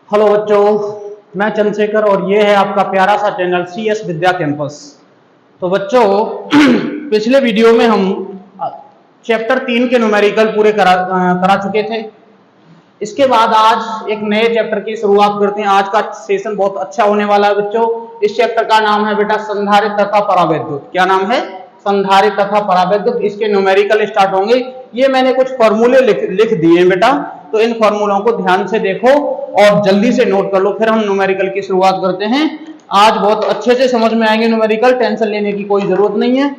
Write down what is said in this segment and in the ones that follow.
Hello बच्चों, मैं चंद्रशेखर और ये है आपका प्यारा सा चैनल CS विद्या कैंपस। तो बच्चों पिछले वीडियो में हम चैप्टर 3 के न्यूमेरिकल पूरे करा चुके थे। इसके बाद आज एक नए चैप्टर की शुरुआत करते हैं। आज का सेशन बहुत अच्छा होने वाला है बच्चों। इस चैप्टर का नाम है बेटा संधारित्र तथा परावैद्युत। क्या नाम है? संधारित्र तथा परावैद्युत। इसके न्यूमेरिकल स्टार्ट होंगे। ये मैंने कुछ फॉर्मूले लिख दिए हैं बेटा, तो इन फॉर्मूलों को ध्यान से देखो और जल्दी से नोट कर लो, फिर हम न्यूमेरिकल की शुरुआत करते हैं। आज बहुत अच्छे से समझ में आएंगे न्यूमेरिकल, टेंशन लेने की कोई जरूरत नहीं है।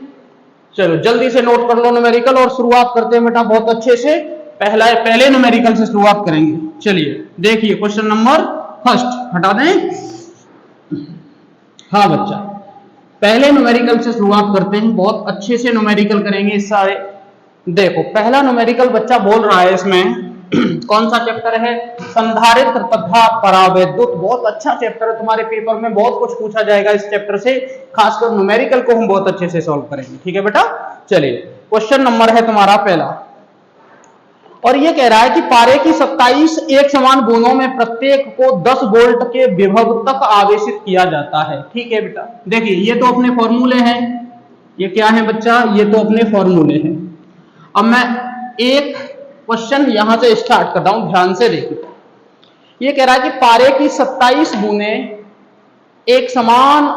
चलो जल्दी से नोट कर लो न्यूमेरिकल और शुरुआत करते हैं बेटा बहुत अच्छे से। पहले न्यूमेरिकल से शुरुआत करेंगे। चलिए देखिए क्वेश्चन नंबर फर्स्ट हटा दें। हाँ बच्चा, पहले न्यूमेरिकल से शुरुआत करते हैं, बहुत अच्छे से न्यूमेरिकल करेंगे इस सारे। देखो पहला न्यूमेरिकल बच्चा बोल रहा है इसमें कौन सा चैप्टर है? संधारित्र तथा परावैद्युत। बहुत अच्छा चैप्टर है, तुम्हारे पेपर में बहुत कुछ पूछा जाएगा इस चैप्टर से। खासकर न्यूमेरिकल को हम बहुत अच्छे से सॉल्व करेंगे। ठीक है बेटा, चलिए क्वेश्चन नंबर है तुम्हारा पहला, और ये कह रहा है कि पारे की 27 एक समान बूंदों में प्रत्येक को 10 वोल्ट के विभव तक आवेशित किया जाता है। ठीक है बेटा, देखिए ये तो अपने फॉर्मूले हैं। ये क्या है बच्चा? ये तो अपने फॉर्मूले हैं। अब मैं एक क्वेश्चन यहां से स्टार्ट करता हूं, ध्यान से देखिए। ये कह रहा है कि पारे की 27 बूंदें एक समान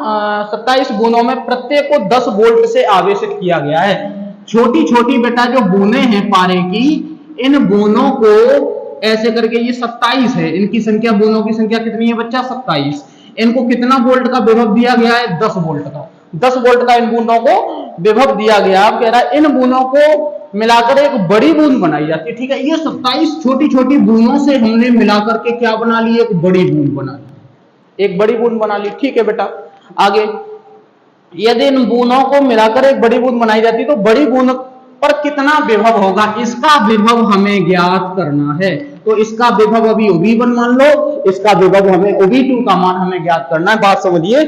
27 बूंदों में प्रत्येक को 10 वोल्ट से आवेशित किया गया है। छोटी छोटी बेटा जो बूंदें हैं पारे की, इन बूंदों को ऐसे करके, ये 27 है, इनकी संख्या, बूंदों की संख्या कितनी है बच्चा? 27। इनको कितना वोल्ट का विभव दिया गया है? 10 वोल्ट का। 10 वोल्ट का इन बूंदों को विभव दिया गया। कह रहा है इन बूंदों को मिलाकर एक बड़ी बूंद बनाई जाती है। ठीक है, ये 27 छोटी छोटी बूंदों से हमने मिलाकर के क्या बना ली? एक बड़ी बूंद बना ली, एक बड़ी बूंद बना ली। ठीक है बेटा, आगे यदि इन बूंदों को मिलाकर एक बड़ी बूंद बनाई जाती तो बड़ी बूंद पर कितना विभव होगा? इसका विभव हमें ज्ञात करना है। तो इसका विभव अभी OB1 मान लो, इसका विभव हमें OB2 का मान हमें ज्ञात करना है। बात समझिए,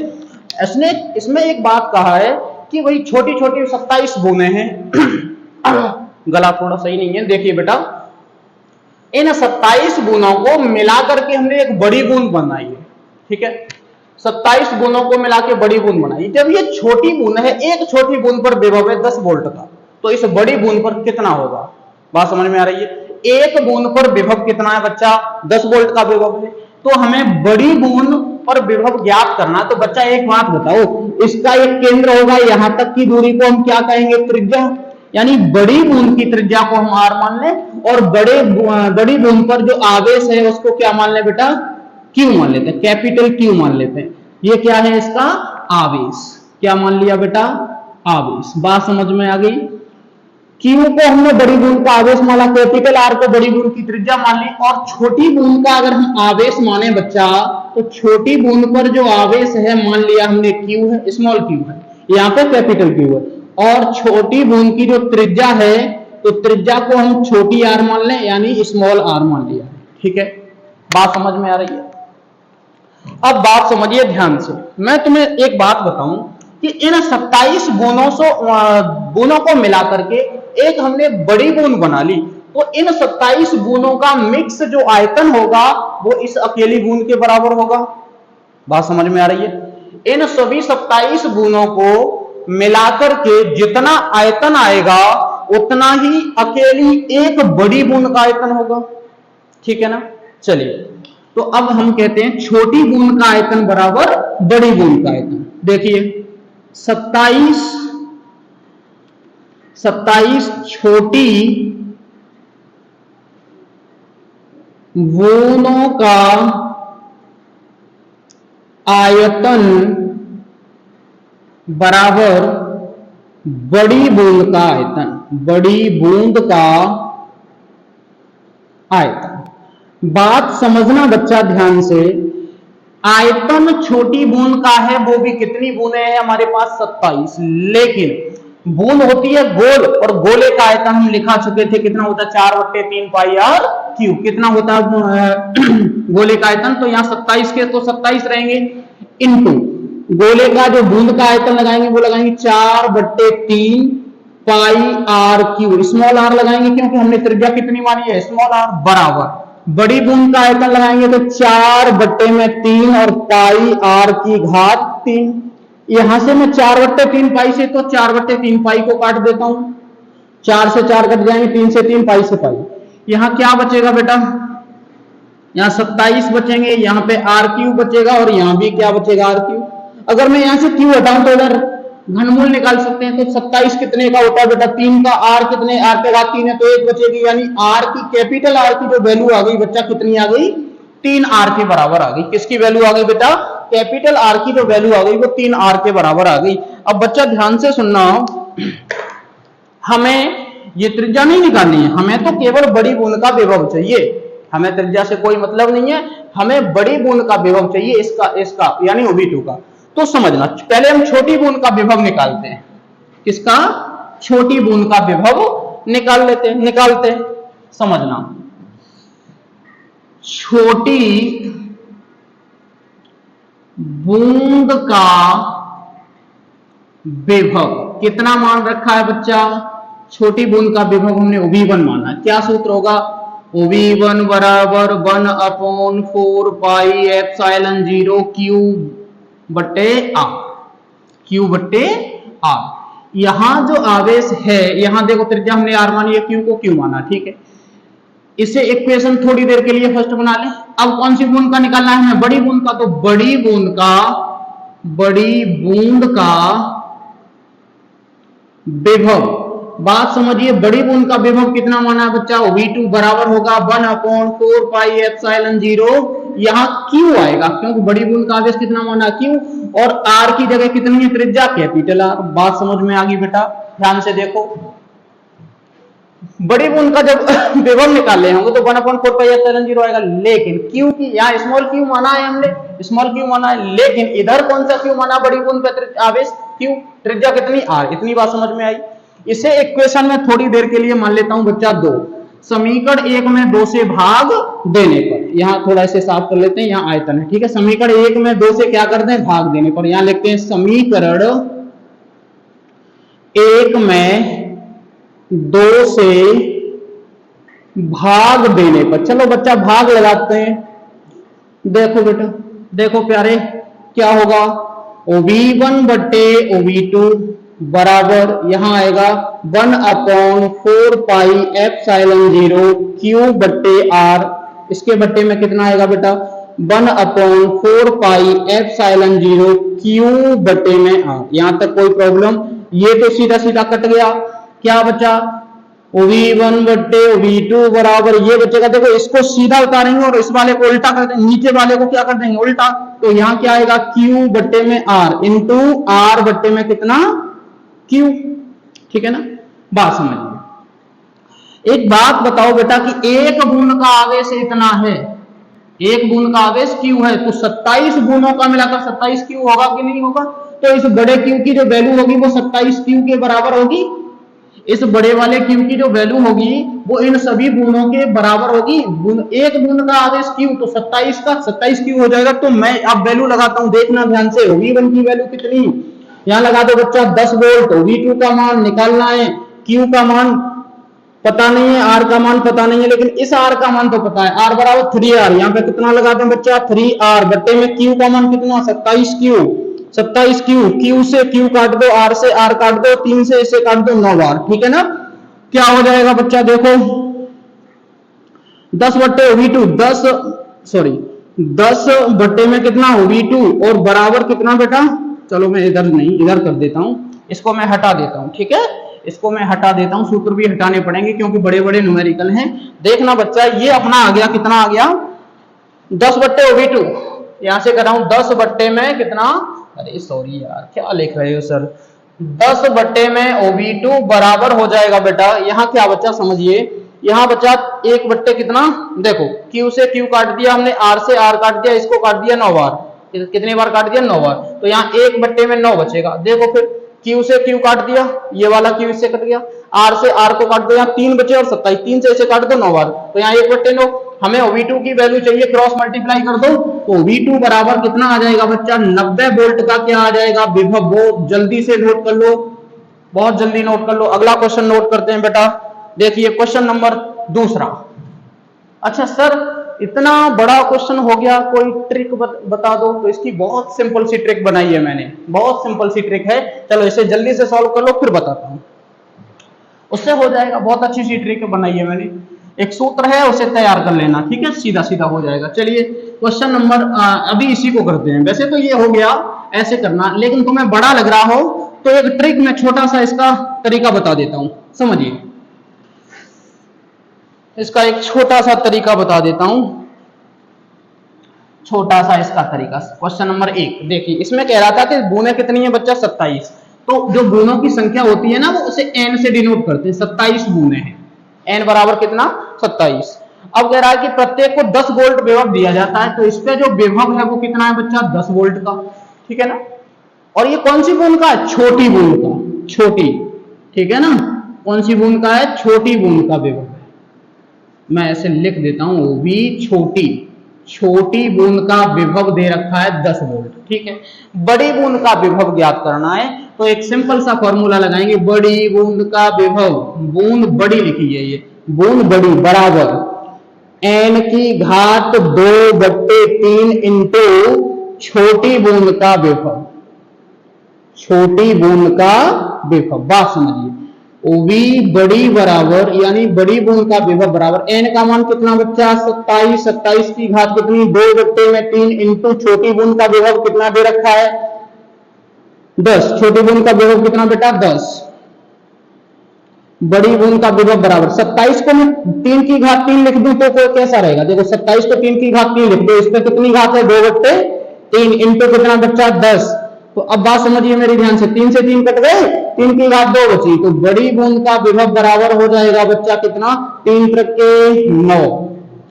इसमें एक बात कहा है कि भाई छोटी छोटी 27 बूंदें हैं। गला थोड़ा सही नहीं है, देखिए बेटा, इन 27 बूंदों को मिलाकर के हमने एक बड़ी बूंद बनाई है। ठीक है, 27 बूंदों को मिला के बड़ी बूंद बनाई। जब ये छोटी बूंद है, एक छोटी बूंद पर विभव है 10 वोल्ट का, तो इस बड़ी बूंद पर कितना होगा? बात समझ में आ रही है? एक बूंद पर विभव कितना है बच्चा? 10 वोल्ट का विभव है। तो हमें बड़ी बूंद पर विभव ज्ञात करना। तो बच्चा एक बात बताओ, इसका एक केंद्र होगा, यहां तक की दूरी को हम क्या कहेंगे? त्रिज्या। यानी बड़ी बूंद की त्रिज्या को हम R मान लें, और बड़ी बूंद पर जो आवेश है उसको क्या मान लें बेटा? Q मान लेते हैं, कैपिटल Q मान लेते हैं। ये क्या है? इसका आवेश। क्या मान लिया बेटा? आवेश। बात समझ में आ गई? Q को हमने बड़ी बूंद का आवेश माना, कैपिटल R को बड़ी बूंद की त्रिज्या मान ली, और छोटी बूंद का अगर हम आवेश माने बच्चा, तो छोटी बूंद पर जो आवेश है मान लिया हमने Q है, स्मॉल q है, यहाँ पे कैपिटल Q है। और छोटी बूंद की जो त्रिज्या है, तो त्रिज्या को हम छोटी r मान लें, यानी स्मॉल r मान लिया। ठीक है, बात समझ में आ रही है? अब बात समझिए ध्यान से। मैं तुम्हें एक बात बताऊं कि इन 27 बूंदों को मिलाकर के एक हमने बड़ी बूंद बना ली, तो इन 27 बूंदों का मिक्स जो आयतन होगा वो इस अकेली बूंद के बराबर होगा। बात समझ में आ रही है? इन सभी 27 बूंदों को मिलाकर के जितना आयतन आएगा उतना ही अकेली एक बड़ी बूंद का आयतन होगा। ठीक है ना? चलिए, तो अब हम कहते हैं छोटी बूंद का आयतन बराबर बड़ी बूंद का आयतन। देखिए 27 छोटी बूंदों का आयतन बराबर बड़ी बूंद का आयतन। बड़ी बूंद का आयतन। बात समझना बच्चा ध्यान से, आयतन छोटी बूंद का है, वो भी कितनी बूंदें हैं हमारे पास? 27। लेकिन बूंद होती है गोल, और गोले का आयतन हम लिखा चुके थे, कितना होता है? 4/3 पाई आर क्यूब। कितना होता है गोले का आयतन? तो यहाँ 27 के तो 27 रहेंगे, इनटू गोले का जो बूंद का आयतन लगाएंगे वो लगाएंगे 4/3 पाई आर क्यूब। स्मॉल आर लगाएंगे क्योंकि हमने त्रिज्या कितनी मानी है? स्मॉल आर, बराबर बड़ी बूंद का आयतन लगाएंगे तो 4/3 और पाई r की घात 3। यहां से मैं 4/3 पाई से तो 4/3 पाई को काट देता हूं, 4 से 4 कट जाएंगे, 3 से 3, पाई से पाई। यहां क्या बचेगा बेटा, यहां 27 बचेंगे, यहां पे r³ बचेगा और यहां भी क्या बचेगा, r³। अगर मैं यहां से q हटाऊं तो इधर घनमूल निकाल सकते हैं, तो 27 कितने का होता है बेटा, 3 का, r कितने, r पे घात 3 है तो 1 बचेगी, यानी r की, कैपिटल R की जो वैल्यू आ गई बच्चा कितनी आ गई, 3r के बराबर आ गई। किसकी वैल्यू आ गई बेटा, कैपिटल R की जो वैल्यू आ गई वो 3r के बराबर आ गई। अब बच्चा ध्यान से सुनना, हमें ये त्रिज्या नहीं निकालनी है, हमें तो केवल बड़ी बूंद का विभव चाहिए, हमें त्रिज्या से कोई मतलब नहीं है, हमें बड़ी बूंद का विभव चाहिए, इसका यानी OB2 का। तो समझना, पहले हम छोटी बूंद का विभव निकालते हैं। किसका, छोटी बूंद का विभव निकालते हैं। समझना, छोटी बूंद का विभव कितना मान रखा है बच्चा, छोटी बूंद का विभव हमने OB1 माना है। क्या सूत्र होगा, OB1 बराबर 1/4 पाई एप्सिलॉन 0 Q/R। यहां जो आवेश है, यहां देखो त्रिज्या हमने R मानी है, Q को Q माना, ठीक है। इसे इक्वेशन थोड़ी देर के लिए फर्स्ट बना ले। अब कौन सी बूंद का निकालना है हमें, बड़ी बूंद का, तो बड़ी बूंद का विभव, बात समझिए, बड़ी बूंद का विभव कितना माना है बच्चा, OB2 बराबर होगा 1/4 पाई एप्सिलॉन 0, यहां Q आएगा क्योंकि बड़ी बूंद का आवेश कितना माना है, Q, और R की जगह कितनी है, त्रिज्या कैपिटल R। बात समझ में आ गई बेटा, ध्यान से देखो। बड़ी बूंद का जब विभव निकाले होंगे तो 1/4 पाई एप्सिलॉन 0 आएगा, लेकिन Q की यहाँ स्मॉल q माना है हमने, स्मॉल q माना है, लेकिन इधर कौन सा Q माना, बड़ी बूंद का आवेश Q, त्रिज्या कितनी R। इतनी बात समझ में आई। इसे इक्वेशन में थोड़ी देर के लिए मान लेता हूं बच्चा 2, समीकरण 1 में 2 से भाग देने पर, यहां थोड़ा इसे साफ कर लेते हैं, यहां आयतन है, ठीक है। समीकरण 1 में 2 से क्या करते हैं, भाग देने पर, यहां लिखते हैं समीकरण 1 में 2 से भाग देने पर। चलो बच्चा भाग लगाते हैं, देखो बेटा, देखो प्यारे, क्या होगा, OB1/OB2 बराबर यहां आएगा 1/4 पाई एप्सिलॉन 0 Q/R। इसके बट्टे में कितना आएगा बेटा, 1/4 पाई एप्सिलॉन 0 Q/R। यहां तक कोई प्रॉब्लम, ये तो सीधा सीधा कट गया, क्या बचा, OB1/OB2 बराबर ये बचेगा, देखो इसको सीधा उतारेंगे और इस वाले को उल्टा कर देंगे, नीचे वाले को क्या कर देंगे, उल्टा, तो यहां क्या आएगा, Q/R इंटू R/में कितना, Q, ठीक है ना। बात समझिए, एक बात बताओ बेटा कि एक बूंद का आवेश इतना है, एक बूंद का आवेश Q है, तो 27 बूंदों का मिलाकर 27 Q होगा कि नहीं होगा, तो इस बड़े Q की जो वैल्यू होगी वो 27 Q के बराबर होगी, इस बड़े वाले Q की जो वैल्यू होगी वो इन सभी बूंदों के बराबर होगी। एक बूंद का आवेश Q, तो 27 का 27 Q हो जाएगा। तो मैं अब वैल्यू लगाता हूं, देखना ध्यान से, OB1 की वैल्यू कितनी, यहां लगा दो बच्चा 10 वोल्ट। OB2 का मान निकालना है, Q का मान पता नहीं है, R का मान पता नहीं है, लेकिन इस R का मान तो पता है, R बराबर 3R। यहाँ पे कितना लगाते हैं बच्चा, 3R बट्टे में Q का मान कितना, 27 Q, Q से Q काट दो, R से R काट दो, 3 से इसे काट दो 9 बार, ठीक है ना। क्या हो जाएगा बच्चा, देखो 10/OB2, 10 बट्टे में कितना, OB2, और बराबर कितना बेटा, चलो मैं इधर नहीं, इधर कर देता हूं, इसको मैं हटा देता हूं, ठीक है, इसको मैं हटा देता हूं, सूत्र भी हटाने पड़ेंगे क्योंकि बड़े बड़े न्यूमेरिकल हैं। देखना बच्चा, ये अपना आ गया, कितना आ गया, 10/OB2, यहां से कर रहा हूं 10 बट्टे में कितना, अरे सॉरी यार, क्या लिख रहे हो सर, 10 बट्टे में OB2 बराबर हो जाएगा बेटा, यहां क्या बच्चा समझिए, यहां बच्चा 1 बट्टे कितना, देखो Q से Q काट दिया हमने, R से R काट दिया, इसको काट दिया 9 बार, कितनी बार काट दिया, 9 बार, तो यहाँ 1 बट्टे में 9 बचेगा। देखो फिर Q से Q काट दिया, ये वाला Q इससे कट गया, R से R को काट दो, यहाँ 3 बचे और 27, 3 से इसे काट दो 9 बार, तो यहाँ 1/9। हमें OB2 की वैल्यू चाहिए, क्रॉस मल्टीप्लाई कर दो, तो OB2 बराबर कितना आ जाएगा बच्चा, 90 वोल्ट का क्या आ जाएगा विभव, वो जल्दी से नोट कर लो, बहुत जल्दी नोट कर लो। अगला क्वेश्चन नोट करते हैं बेटा, देखिए क्वेश्चन नंबर 2। अच्छा सर इतना बड़ा क्वेश्चन हो गया, कोई ट्रिक बता दो। तो इसकी बहुत सिंपल सी ट्रिक बनाई है मैंने, बहुत सिंपल सी ट्रिक है। चलो इसे जल्दी से सॉल्व कर लो, फिर बताता हूं, उससे हो जाएगा। बहुत अच्छी सी ट्रिक बनाई है मैंने, एक सूत्र है, उसे तैयार कर लेना, ठीक है, सीधा सीधा हो जाएगा। चलिए क्वेश्चन नंबर, अभी इसी को करते हैं। वैसे तो ये हो गया, ऐसे करना, लेकिन तुम्हें बड़ा लग रहा हो तो एक ट्रिक में छोटा सा इसका तरीका बता देता हूं, समझिए। इसका एक छोटा सा तरीका बता देता हूं, छोटा सा इसका तरीका। क्वेश्चन नंबर 1 देखिए, इसमें कह रहा था कि बूंदें कितनी है बच्चा, 27। तो जो बूंदों की संख्या होती है ना, वो उसे n से डिनोट करते हैं। 27 बूंदें हैं, n बराबर कितना, 27। अब कह रहा है कि प्रत्येक को 10 वोल्ट विभव दिया जाता है, तो इस पे जो विभव है वो कितना है बच्चा, 10 वोल्ट का, ठीक है ना। और ये कौन सी बूंद का है, छोटी बूंद का, छोटी, ठीक है ना। कौन सी बूंद का है, छोटी बूंद का विभव। मैं ऐसे लिख देता हूं, वो भी छोटी, छोटी बूंद का विभव दे रखा है 10 वोल्ट, ठीक है। बड़ी बूंद का विभव ज्ञात करना है, तो एक सिंपल सा फॉर्मूला लगाएंगे, बड़ी बूंद का विभव, बूंद बड़ी लिखी है ये, बूंद बड़ी बराबर n की घात 2/3 इंटू छोटी बूंद का विभव, छोटी बूंद का विभव। बात समझिए, ओवी बड़ी बराबर, यानी बड़ी बूंद का विभव बराबर n का मान कितना बच्चा, 27, 27 की घात कितनी, 2/3 इंटू छोटी बूंद का विभव कितना दे रखा है, 10। छोटी बूंद का विभव कितना बेटा, 10। बड़ी बूंद का विभव बराबर 27 को मैं 3 की घात 3 लिख दूं तो कोई कैसा रहेगा, देखो 27 को 3 की घात 3 लिख दो, इस पे कितनी घात है, 2/3 इंटू कितना बच्चा, 10। तो अब बात समझिए मेरे ध्यान से, 3 से 3 कट गए, 3 की घात 2 बची, तो बड़ी बूंद का विभव बराबर हो जाएगा बच्चा कितना, 3 के 9।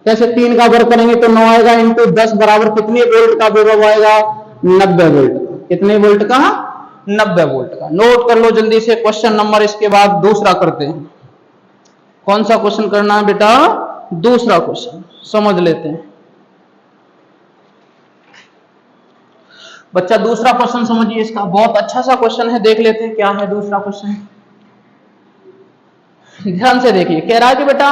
कैसे 3 का वर्ग करेंगे तो 9 आएगा, इंटू 10 बराबर कितने वोल्ट का विभव आएगा, 90 वोल्ट। कितने वोल्ट का, 90 वोल्ट का। नोट कर लो जल्दी से क्वेश्चन नंबर, इसके बाद दूसरा करते हैं। कौन सा क्वेश्चन करना है बेटा, दूसरा क्वेश्चन समझ लेते हैं बच्चा। दूसरा क्वेश्चन समझिए, इसका बहुत अच्छा सा क्वेश्चन है, देख लेते हैं क्या है दूसरा क्वेश्चन। ध्यान से देखिए, कह रहा है कि बेटा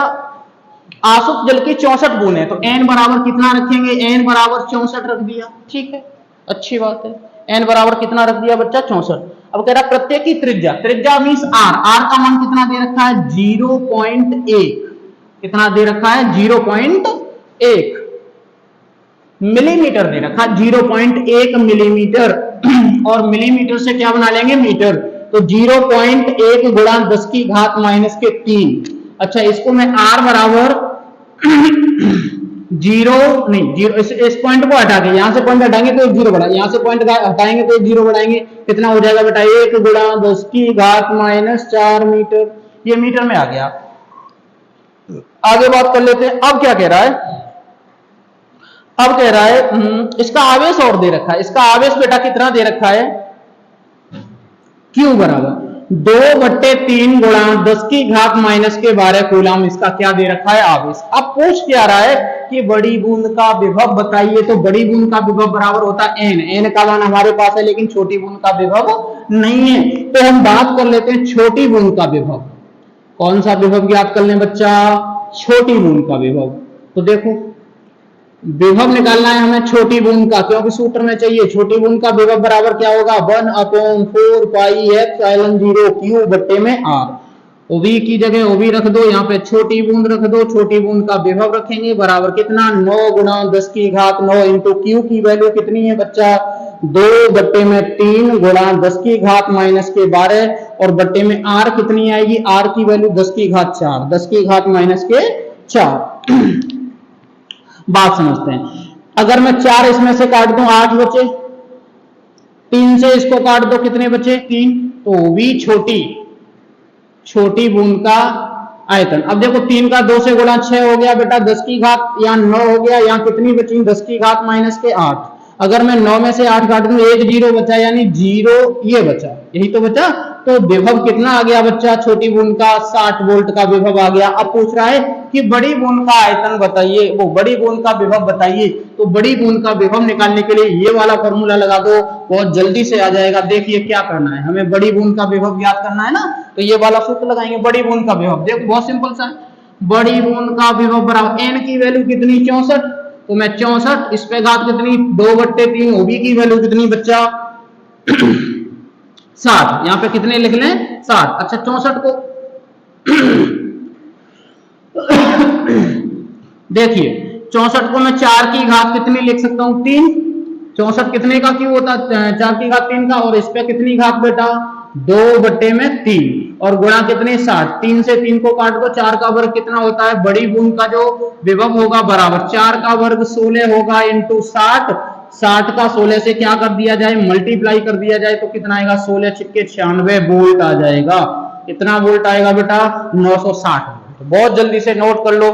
आसुत जल की 64 बूंदें, तो n बराबर कितना रखेंगे, n बराबर 64 रख दिया, ठीक है, अच्छी बात है। n बराबर कितना रख दिया बच्चा, 64। अब कह रहा प्रत्येक की त्रिज्या, त्रिज्या मींस r, r का मान कितना दे रखा है, 0.1। कितना दे रखा है, 0.1 मिलीमीटर दे रखा, 0.1 मिलीमीटर। और मिलीमीटर से क्या बना लेंगे, मीटर, तो 0.1 गुणा 10 की घात माइनस के 3। अच्छा, इसको मैं r बराबर 0 नहीं, 0 इस पॉइंट को हटा के, यहां से पॉइंट हटाएंगे तो 1 0 बढ़ा, यहां से पॉइंट हटाएंगे तो 1 0 बढ़ाएंगे, कितना हो जाएगा बेटा, 1 गुणा 10 की घात माइनस 4 मीटर। ये मीटर में आ गया। आगे बात कर लेते हैं। अब क्या कह रहा है, अब कह रहा है इसका आवेश और दे रखा है। इसका आवेश बेटा कितना दे रखा है, Q बराबर 2/3 गुणा 10 की घात माइनस के 12 कूलम, इसका क्या दे रखा है, आवेश। अब पूछ क्या रहा है कि बड़ी बूंद का विभव बताइए, तो बड़ी बूंद का विभव बराबर होता है n का मान हमारे पास है, लेकिन छोटी बूंद का विभव नहीं है, तो हम बात कर लेते हैं छोटी बूंद का विभव। कौन सा विभव ज्ञात कर लें बच्चा, छोटी बूंद का विभव। तो देखो विभव निकालना है हमें छोटी बूंद का, क्योंकि सूत्र में चाहिए। छोटी बूंद का विभव बराबर क्या होगा, 1/4 पाई एप्सिलॉन 0 Q बट्टे में r। ओवी की जगह ओवी रख दो, यहाँ पे छोटी बूंद रख दो, छोटी बूंद का विभव रखेंगे बराबर कितना, 9 गुणा 10 की घात 9 इंटू Q की वैल्यू कितनी है बच्चा, 2/3 गुणा 10 की घात माइनस के 12, और बट्टे में r कितनी आएगी, r की वैल्यू 10 की घात 4, 10 की घात माइनस के 4। बात समझते हैं। अगर मैं 4 इसमें से काट दूं 8 बचे, 3 से इसको काट दो कितने बचे, 3, तो भी छोटी बूंद का आयतन। अब देखो 3 का 2 से गुणा 6 हो गया बेटा, 10 की घात, यहाँ 9 हो गया, यहाँ कितनी बची, 10 की घात माइनस के 8। अगर मैं 9 में से 8 काट दूं, 1 0 बचा, यानी 0 ये बचा, यही तो बचा। तो विभव कितना आ गया बच्चा, छोटी बूंद का 60 वोल्ट का विभव आ गया। अब पूछ रहा है कि बड़ी बूंद का आयतन बताइए, वो बड़ी बूंद का विभव बताइए। तो बड़ी बूंद का विभव निकालने के लिए ये वाला फॉर्मूला लगा दो, बहुत जल्दी से आ जाएगा। देखिए क्या करना है, हमें बड़ी बूंद का विभव ज्ञात करना है ना, तो ये वाला सूत्र लगाएंगे, बड़ी बूंद का विभव। देखो बहुत सिंपल सा है, बड़ी बूंद का विभव बराबर एन की वैल्यू कितनी 64, तो मैं 64 इस पे घात कितनी 2/3 ओबी की वैल्यू कितनी बच्चा 60, यहाँ पे कितने लिख लें 60। अच्छा 64 को देखिए 64 को मैं 4 की घात कितनी लिख सकता हूं 3, 64 कितने का क्यों होता है 4 की घात 3 का, और इस पे कितनी घात बेटा 2/3 और गुणा कितने 60, 3 से 3 को काट दो 4 का वर्ग कितना होता है, बड़ी बूंद का जो विभव होगा बराबर 4 का वर्ग 16 होगा इंटू 60, 60 का 16 से क्या कर दिया जाए मल्टीप्लाई कर दिया जाए तो कितना आएगा 16 छिक्के 96 वोल्ट आ जाएगा। कितना वोल्ट आएगा बेटा 960 वोल्ट। बहुत जल्दी से नोट कर लो।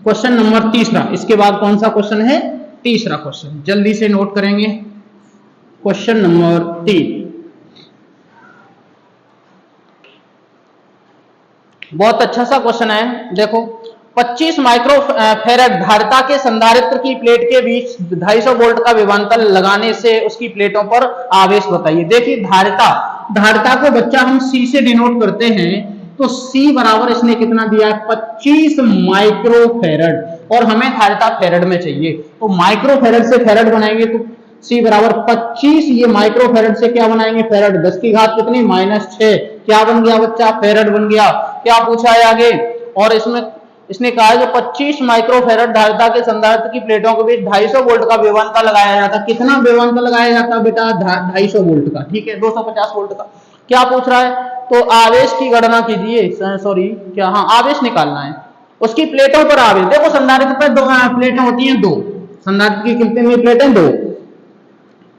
क्वेश्चन नंबर तीसरा, इसके बाद कौन सा क्वेश्चन है तीसरा क्वेश्चन, जल्दी से नोट करेंगे। क्वेश्चन नंबर 3 बहुत अच्छा सा क्वेश्चन है। देखो 25 माइक्रोफेरेड धारिता के संधारित्र की प्लेट के बीच 250 वोल्ट का विभवांतर लगाने से उसकी प्लेटों पर आवेश बताइए। देखिए धारिता को बच्चा हम सी से डिनोट करते हैं, तो C बराबर इसने कितना दिया है 25 माइक्रोफेरेड और हमें धारिता फेरेड में चाहिए, तो माइक्रोफेरेड से फेरेड बनाएंगे तो C बराबर 25, ये माइक्रोफेरेड से क्या बनाएंगे फेरेड 10 की घात कितनी -6, क्या बन गया बच्चा फेरेड बन गया। क्या पूछा है आगे, और इसने कहा है कि 25 माइक्रोफेरेड धारिता के संधारित्र की प्लेटों के बीच 250 वोल्ट का विभवांतर लगाया जाता। कितना विभवांतर लगाया जाता बेटा 250 वोल्ट का, ठीक है 250 वोल्ट का। क्या पूछ रहा है, तो आवेश की गणना कीजिए, सॉरी क्या, हाँ आवेश निकालना है उसकी प्लेटों पर आवेश। देखो संधारित्र पे दो प्लेटें होती हैं, दो संधारित्र की कितनी प्लेटें दो,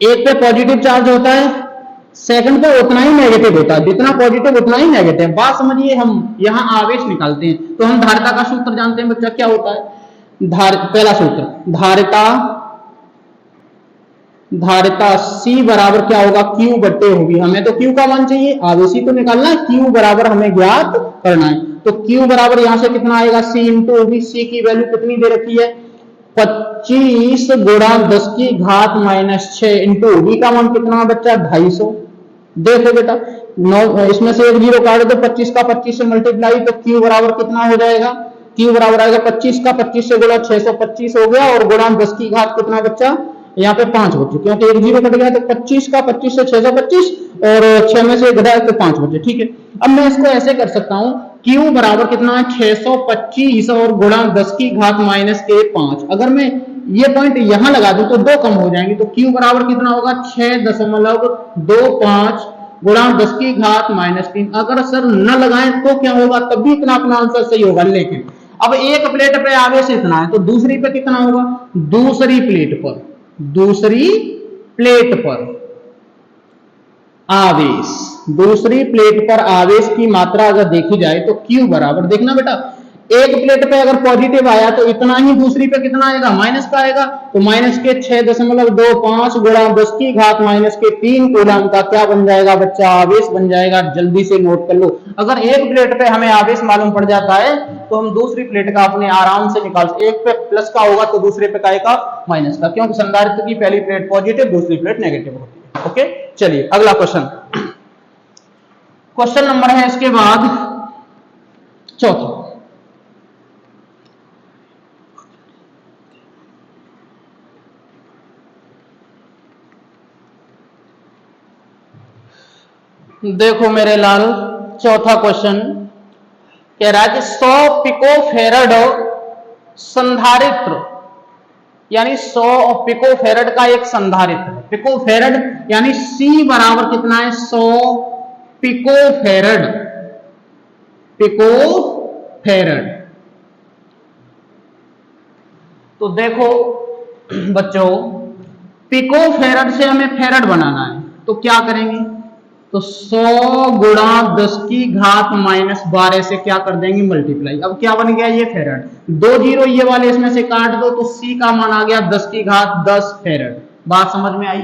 एक पे पॉजिटिव चार्ज होता है, सेकंड पे उतना ही नेगेटिव होता है, जितना पॉजिटिव उतना ही नेगेटिव। बात समझिए, हम यहाँ आवेश निकालते हैं तो हम धारिता का सूत्र जानते हैं बच्चा, क्या होता है पहला सूत्र धारिता C बराबर क्या होगा Q बट्टे होगी, हमें तो Q का मान चाहिए, आवेश ही तो निकालना है, Q बराबर हमें ज्ञात करना है, तो Q बराबर यहां से कितना आएगा C इंटू ओबी। C की वैल्यू कितनी दे रखी है 25 गुणा 10 की घात -6 इंटू ओबी का मान कितना बच्चा 250। देखो बेटा 9 इसमें से एक जीरो काट दो, 25 का 25 से मल्टीप्लाई, तो Q बराबर कितना हो जाएगा, Q बराबर आएगा 25 का 25 से गुणा 625 हो गया, और गुणा 10 की घात कितना बच्चा यहाँ पे 5 बचे, क्योंकि एक जीरो कट गया तो 25 का 25 से 625 और 6 में से घटाया तो 5 बचे, ठीक है। अब मैं इसको ऐसे कर सकता हूँ Q बराबर कितना है 625 और गुणा 10 की घात -5। अगर मैं ये पॉइंट यहां लगा दूं तो दो कम हो जाएंगे, तो Q बराबर कितना होगा 6.25 गुणा 10 की घात -3। अगर सर न लगाएं तो क्या होगा, तब भी इतना अपना आंसर सही होगा। लेकिन अब एक प्लेट पे आवेश इतना है, तो दूसरी पे कितना होगा, दूसरी प्लेट पर आवेश, दूसरी प्लेट पर आवेश की मात्रा अगर देखी जाए तो Q बराबर, देखना बेटा एक प्लेट पे अगर पॉजिटिव आया तो इतना ही दूसरी पे कितना आएगा माइनस का आएगा, तो माइनस के 6.25 गुणा 10 की घात -3 कूलम का क्या बन जाएगा बच्चा आवेश बन जाएगा। जल्दी से नोट कर लो, अगर एक प्लेट पे हमें आवेश मालूम पड़ जाता है तो हम दूसरी प्लेट का अपने आराम से निकाल, एक पे प्लस का होगा तो दूसरे पे का आएगा माइनस का, क्योंकि संधारित्र की पहली प्लेट पॉजिटिव दूसरी प्लेट नेगेटिव होती है। ओके चलिए अगला क्वेश्चन नंबर है इसके बाद चौथा। देखो मेरे लाल चौथा क्वेश्चन कह रहा है कि 100 पिकोफेरेड संधारित्र, यानी 100 पिकोफेरेड का एक संधारित्र, पिकोफेरेड यानी C बराबर कितना है 100 पिकोफेरेड, तो देखो बच्चों पिकोफेरेड से हमें फेरेड बनाना है, तो क्या करेंगे, तो 100 गुणा 10 की घात -12 से क्या कर देंगे मल्टीप्लाई। अब क्या बन गया ये फेरेड, दो जीरो ये वाले इसमें से काट दो तो C का मान आ गया 10 की घात 10 फेरेड। बात समझ में आई।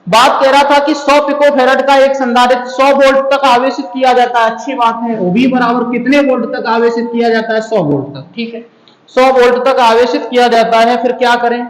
बात कह रहा था कि 100 पिकोफेरेड का एक संधारित्र 100 वोल्ट तक आवेशित किया जाता है, अच्छी बात है। ओबी बराबर कितने वोल्ट तक आवेशित किया जाता है 100 वोल्ट तक, ठीक है 100 वोल्ट तक आवेशित किया जाता है। फिर क्या करें,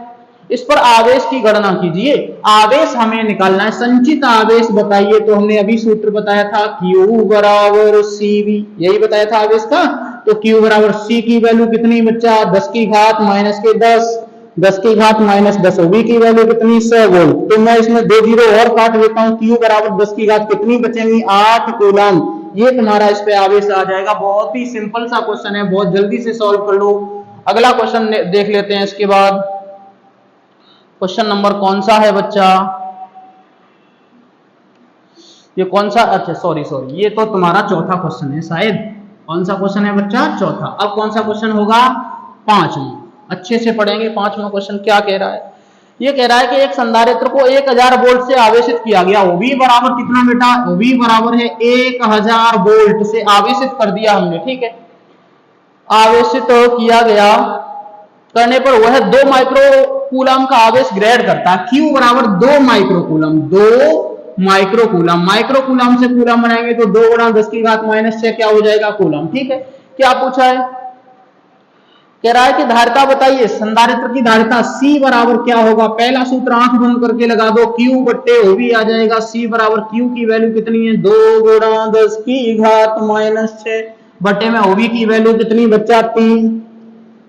इस पर आवेश की गणना कीजिए। आवेश हमें निकालना है, संचित आवेश बताइए। तो हमने अभी सूत्र बताया था Q बराबर CV, यही बताया था आवेश का। तो Q बराबर C की वैल्यू कितनी बच्चा, 10 की घात माइनस के 10, 10 की घात माइनस 10, V की वैल्यू कितनी, 100 वोल्ट। तो मैं इसमें 2 जीरो और काट देता हूँ। Q बराबर 10 की घात कितनी बचेंगी, 8 कूलम। ये तुम्हारा इस पे आवेश आ जाएगा। बहुत ही सिंपल सा क्वेश्चन है, बहुत जल्दी से सॉल्व कर लो। अगला क्वेश्चन देख लेते हैं। इसके बाद क्वेश्चन नंबर कौन सा है बच्चा, ये कौन सा, अच्छा सॉरी, ये तो तुम्हारा चौथा क्वेश्चन है शायद। कौन सा क्वेश्चन है बच्चा, चौथा। अब कौन सा क्वेश्चन होगा, पांचवा। अच्छे से पढ़ेंगे। पांचवा क्वेश्चन क्या कह रहा है, ये कह रहा है कि एक संधारित्र को 1000 वोल्ट से आवेशित किया गया। OV बराबर कितना बेटा, OV बराबर है 1000 वोल्ट से आवेशित कर दिया हमने, ठीक है। आवेशित किया गया करने पर वह 2 माइक्रो कूलम का आवेश ग्रहण करता है। Q बराबर 2 micro coulomb, 2 micro coulomb. Micro coulomb से कूलम बनाएंगे तो 2 गुणा 10 की घात माइनस 6 क्या हो जाएगा, कूलम, ठीक है। क्या पूछा है, कह रहा है कि धारिता बताइए, संधारित्र की धारिता C बराबर क्या होगा। पहला सूत्र आंख बंद करके लगा दो, Q बट्टे OV आ जाएगा। C बराबर Q की वैल्यू कितनी है, 2 गुणा 10 की घात माइनस 6 बट्टे में OV की वैल्यू कितनी बच्चा, 3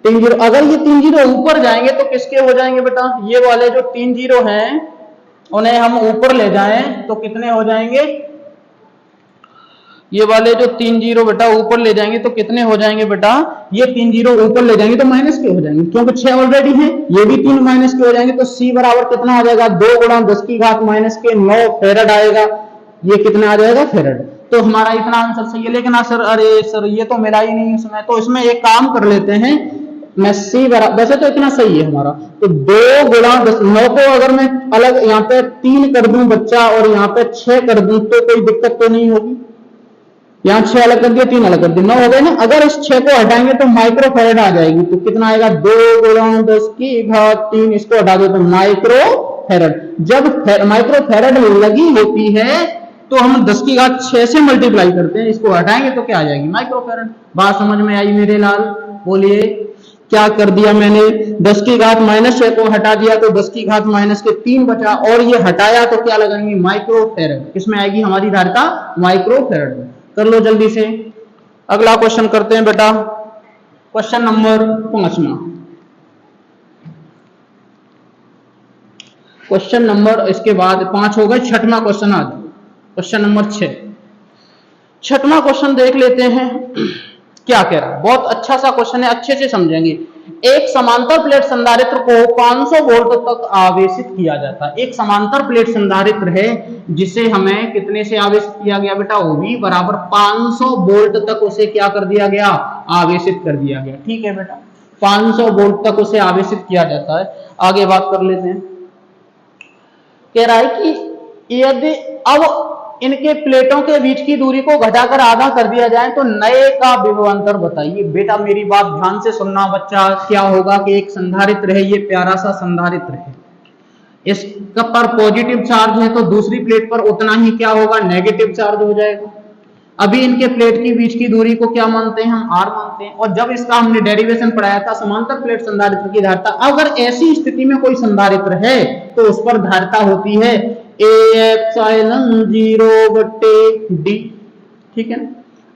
जीरो। अगर ये 3 जीरो ऊपर जाएंगे तो किसके हो जाएंगे बेटा, ये वाले जो 3 जीरो हैं उन्हें हम ऊपर ले जाएं तो कितने हो जाएंगे, ये वाले जो 3 जीरो बेटा ऊपर ले जाएंगे तो कितने हो जाएंगे बेटा, ये 3 जीरो ऊपर ले जाएंगे तो माइनस के हो जाएंगे, क्योंकि 6 ऑलरेडी है। ये भी 3 माइनस के हो जाएंगे। तो C बराबर कितना आ जाएगा, 2 गुणा 10 की घात माइनस के 9 फेरड आएगा। ये कितना आ जाएगा, फेरड। तो हमारा इतना आंसर सही है। लेकिन सर, अरे सर ये तो मिला ही नहीं इसमें। तो इसमें एक काम कर लेते हैं, मैं C बराबर, वैसे तो इतना सही है हमारा, तो 2 गुणा 10, 9 को अगर मैं अलग यहाँ पे 3 कर दूं बच्चा और यहाँ पे 6 कर दूं तो कोई दिक्कत तो नहीं होगी। यहाँ 6 अलग कर दिया, 3 अलग कर दिया, 9 हो गए ना। अगर इस 6 को हटाएंगे तो माइक्रो फेरड आ जाएगी। तो कितना आएगा, 2 गुणा 10 की घात 3, इसको हटा दो तो माइक्रो फेरड। जब माइक्रो फेरड लगी होती है तो हम 10 की घात 6 से मल्टीप्लाई करते हैं, इसको हटाएंगे तो क्या आ जाएगी, माइक्रो फेरड। बात समझ में आई मेरे लाल, बोलिए क्या कर दिया मैंने, 10 की घात माइनस 6 को हटा दिया तो 10 की घात माइनस के 3 बचा, और ये हटाया तो क्या लगाएंगे, माइक्रो फेरड। किसमें आएगी हमारी धारिता, माइक्रो फेरड में। कर लो जल्दी से। अगला क्वेश्चन करते हैं बेटा, क्वेश्चन नंबर 5वां। क्वेश्चन नंबर, इसके बाद 5 हो गए, 6वां क्वेश्चन आ जाओ। क्वेश्चन नंबर 6, 6वां क्वेश्चन देख लेते हैं क्या कह रहा है। बहुत अच्छा सा क्वेश्चन है, अच्छे से समझेंगे। एक समांतर प्लेट संधारित्र को 500 वोल्ट तक आवेशित किया जाता है। एक समांतर प्लेट संधारित्र है जिसे हमें कितने से आवेशित किया गया बेटा, OV बराबर 500 वोल्ट तक उसे क्या कर दिया गया, आवेशित कर दिया गया, ठीक है बेटा। 500 वोल्ट तक उसे आवेशित किया जाता है। आगे बात कर लेते हैं। कह रहा है कि यदि अब इनके प्लेटों के बीच की दूरी को घटाकर आधा कर दिया जाए तो नए का विभवांतर बताइए। बेटा मेरी बात ध्यान से सुनना बच्चा। क्या होगा कि एक संधारित्र है, ये प्यारा सा संधारित्र है, इसका पर पॉजिटिव चार्ज है तो दूसरी प्लेट पर उतना ही क्या होगा, नेगेटिव चार्ज हो जाएगा। अभी इनके प्लेट के बीच की दूरी को क्या मानते हैं, हम R मानते हैं। और जब इसका हमने डेरिवेशन पढ़ाया था, समांतर प्लेट संधारित्र की धारिता, अगर ऐसी स्थिति में कोई संधारित्र है तो उस पर धारिता होती है A∪0/d, ठीक है ना।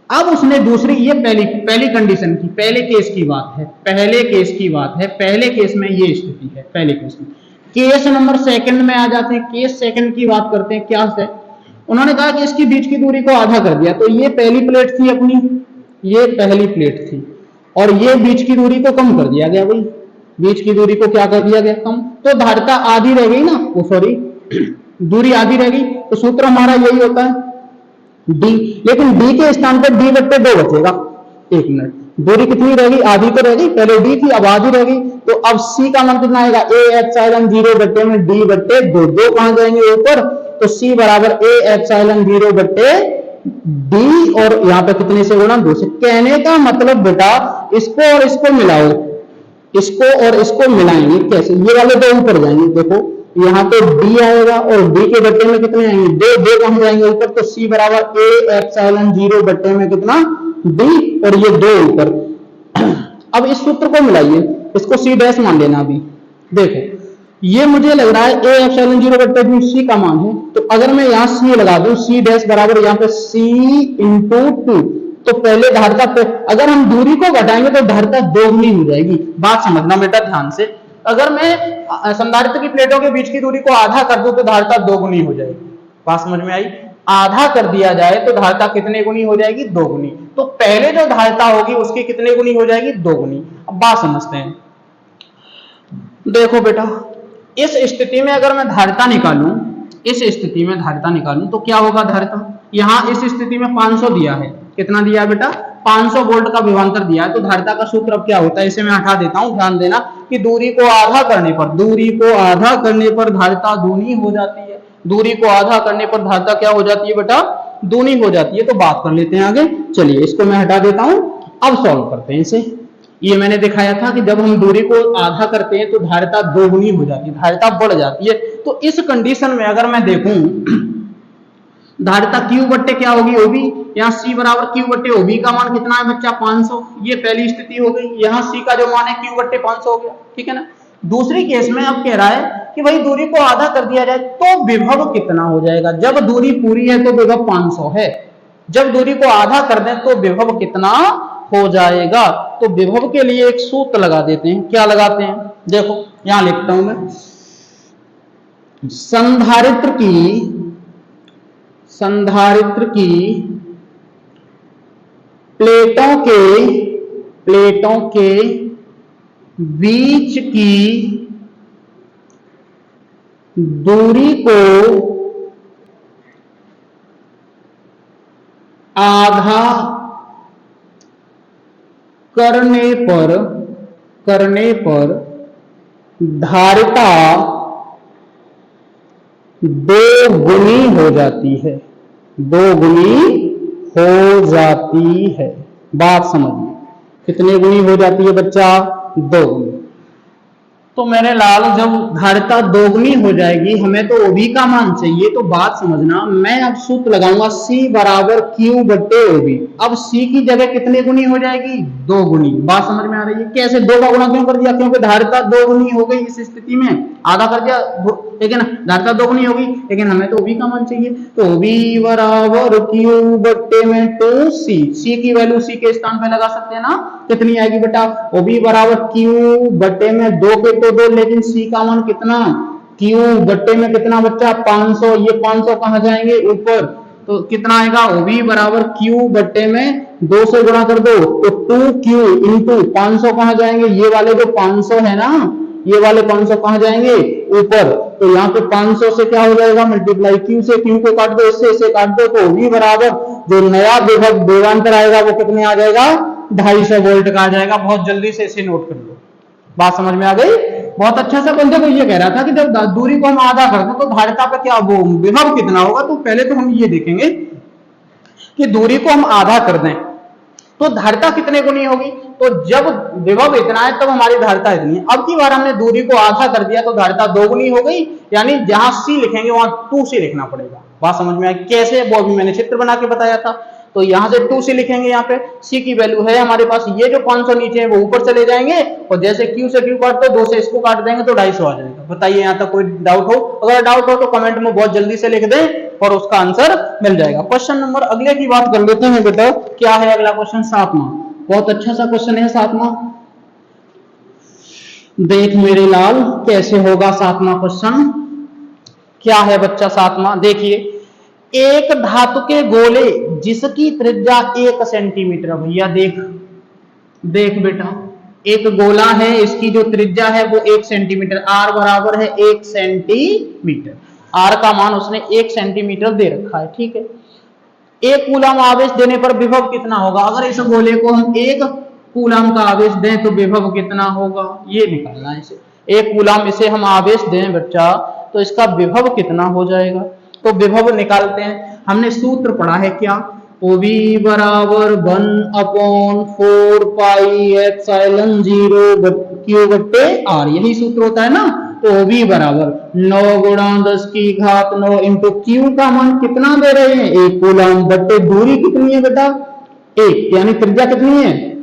अब उसने दूसरी, ये पहली कंडीशन की, पहले केस की बात है, पहले केस की बात है, पहले केस में ये स्थिति है, पहले केस में। केस नंबर सेकंड में आ जाते हैं। केस सेकंड की बात करते हैं। क्या है, उन्होंने कहा कि इसकी बीच की दूरी को आधा कर दिया। तो ये पहली प्लेट थी अपनी, ये पहली प्लेट थी, और ये बीच की दूरी को कम कर दिया गया। भाई बीच की दूरी को क्या कर दिया गया, कम। तो धारिता आधी रह गई ना, वो सॉरी दूरी आधी रह गई। तो सूत्र हमारा यही होता है d, लेकिन d के स्थान पर d/2 बचेगा। एक मिनट, दूरी कितनी रह गई, आधी तो रह गई, पहले d थी अब आधी रह गई। तो अब c का मान कितना आएगा, A∪0/d/2। दो कहां जाएंगे, ऊपर। तो c बराबर A∪0/d, और यहाँ पे कितने से गुणा, 2 से। कहने का मतलब बेटा, इसको और इसको मिलाओ, इसको और इसको मिलाएंगे कैसे, ये वाले दो ऊपर जाएंगे। देखो यहाँ पे d आएगा और d के बट्टे में कितने आएंगे, दो कहां जाएंगे, ऊपर। तो c बराबर A∪0 बट्टे में कितना, d, और ये 2 ऊपर। अब इस सूत्र को मिलाइए, इसको c डैश मान लेना। अभी देखो ये मुझे लग रहा है ए एप्सिलॉन 0 बट्टे बी सी का मान है, तो अगर मैं यहाँ सी लगा दूं, सी डैश बराबर यहाँ पे सी इंटू 2, तो पहले धारिता पे अगर हम दूरी को घटाएंगे तो धारिता दोगुनी हो जाएगी। बात समझना बेटा ध्यान से, अगर मैं संधारित्र की प्लेटों के बीच की दूरी को आधा कर दूं तो धारिता दोगुनी हो जाएगी। बात समझ में आई? आधा कर दिया जाए तो धारिता कितने गुनी हो जाएगी? दोगुनी। तो पहले जो धारिता होगी उसकी कितने गुनी हो जाएगी? दोगुनी। अब बात समझते हैं, देखो बेटा इस स्थिति में अगर मैं धारिता निकालूं, इस स्थिति में धारिता निकालूं तो क्या होगा धारिता? यहां इस स्थिति में 500 दिया है, कितना दिया है बेटा? 500 वोल्ट का विभवांतर दिया है, तो धारिता का सूत्र अब क्या होता है, इसे मैं हटा देता हूं। ध्यान देना कि दूरी को आधा करने पर, दूरी को आधा करने पर धारिता दूनी हो जाती है। दूरी को आधा करने पर धारिता क्या हो जाती है बेटा? दूनी हो जाती है। तो बात कर लेते हैं आगे, चलिए इसको मैं हटा देता हूं। अब सॉल्व करते हैं इसे। ये मैंने दिखाया था कि जब हम दूरी को आधा करते हैं तो धारिता दोगुनी हो जाती है, धारिता बढ़ जाती है। तो इस कंडीशन में अगर मैं देखूं धारिता Q बट्टे क्या होगी? OB। यहाँ C बराबर Q बट्टे OB का मान कितना है बच्चा? 500। ये पहली स्थिति हो गई। यहाँ C का जो मान है Q बट्टे 500 हो गया, ठीक है ना। दूसरी केस में अब कह रहा है कि भाई दूरी को आधा कर दिया जाए तो विभव कितना हो जाएगा? जब दूरी पूरी है तो विभव 500 है, जब दूरी को आधा कर दें तो विभव कितना हो जाएगा? तो विभव के लिए एक सूत्र लगा देते हैं। क्या लगाते हैं? देखो यहां लिखता हूं मैं, संधारित्र की प्लेटों के बीच की दूरी को आधा करने पर धारिता दोगुनी हो जाती है, दोगुनी हो जाती है। बात समझिए, कितने गुनी हो जाती है बच्चा? दोगुनी। तो मेरे लाल जब धारिता दोगुनी हो जाएगी, हमें तो OB का मान चाहिए। तो बात समझना, मैं अब सूत्र लगाऊंगा C बराबर Q बट्टे OB। अब C की जगह कितने गुनी हो जाएगी? दोगुनी। बात समझ में आ रही है? कैसे? दो का गुणा क्यों कर दिया? क्योंकि धारिता दोगुनी हो गई। इस स्थिति में आधा कर दिया, ठीक है ना, धारिता दोगुनी होगी, लेकिन हमें तो OB का मान चाहिए। तो OB बराबर Q बट्टे में 2C। C की वैल्यू C के स्थान पे लगा सकते हैं ना, कितनी आएगी बेटा? OB बराबर Q बट्टे में 2 के तो 2, लेकिन C का मान कितना? Q बट्टे में कितना बच्चा? 500। ये 500 कहां जाएंगे? ऊपर। तो कितना आएगा? OB बराबर Q बट्टे में 2 से गुणा कर दो तो 2Q इंटू 500 कहां जाएंगे? ये वाले जो 500 है ना, ये वाले 500 कहां जाएंगे? ऊपर। तो यहाँ पे 500 से क्या हो जाएगा? मल्टीप्लाई Q से, Q को काट दो, इससे इसे काट दो, तो OB बराबर जो नया विभवांतर आएगा वो कितने आ जाएगा? 250 वोल्ट का आ जाएगा। बहुत जल्दी से इसे नोट कर लो। बात समझ में आ गई? बहुत अच्छा सा बंदे को ये कह रहा था कि जब दूरी को हम आधा कर दें तो धारिता पे क्या वो विभव कितना होगा। तो पहले तो हम ये देखेंगे कि दूरी को हम आधा कर दें तो धारिता कितने गुनी होगी। तो जब विभव इतना है तब हमारी धारिता इतनी है। अब की बार हमने दूरी को आधा कर दिया तो धारिता दोगुनी हो गई, यानी जहां C लिखेंगे वहां 2C लिखना पड़ेगा। बात समझ में आई? कैसे? वो अभी मैंने चित्र बना के बताया था। तो यहां से 2C लिखेंगे, यहाँ पे C की वैल्यू है हमारे पास, ये जो 500 नीचे है वो ऊपर चले जाएंगे, और जैसे Q से Q काट दो, 2 से इसको काट देंगे तो 250 आ जाएगा। बताइए यहाँ तक कोई डाउट हो? अगर डाउट हो तो कमेंट में बहुत जल्दी से लिख दें और उसका आंसर मिल जाएगा। क्वेश्चन नंबर अगले की बात कर लेते हैं बेटा। क्या है अगला क्वेश्चन? 7वां। बहुत अच्छा सा क्वेश्चन है 7वां। देख मेरे लाल कैसे होगा 7वां क्वेश्चन। क्या है बच्चा 7वां? देखिए, एक धातु के गोले जिसकी त्रिज्या 1 सेंटीमीटर। भैया देख बेटा, एक गोला है, इसकी जो त्रिज्या है वो 1 सेंटीमीटर, R बराबर है 1 सेंटीमीटर। R का मान उसने 1 सेंटीमीटर दे रखा है, ठीक है। 1 कूलम आवेश देने पर विभव कितना होगा? अगर इस गोले को हम 1 कूलम का आवेश दें तो विभव कितना होगा, ये निकालना है इसे। 1 कूलम इसे हम आवेश दें बच्चा तो इसका विभव कितना हो जाएगा। तो विभव निकालते हैं। हमने सूत्र पढ़ा है क्या? OB बराबर 1/4 पाई एप्सिलॉन 0 Q बट्टे R, यही सूत्र होता है ना। तो OB बराबर 9 गुणा 10 की घात 9 इंटू Q का मान कितना दे रहे हैं? 1 कूलम बट्टे दूरी कितनी है बेटा? 1, यानी त्रिज्या कितनी है?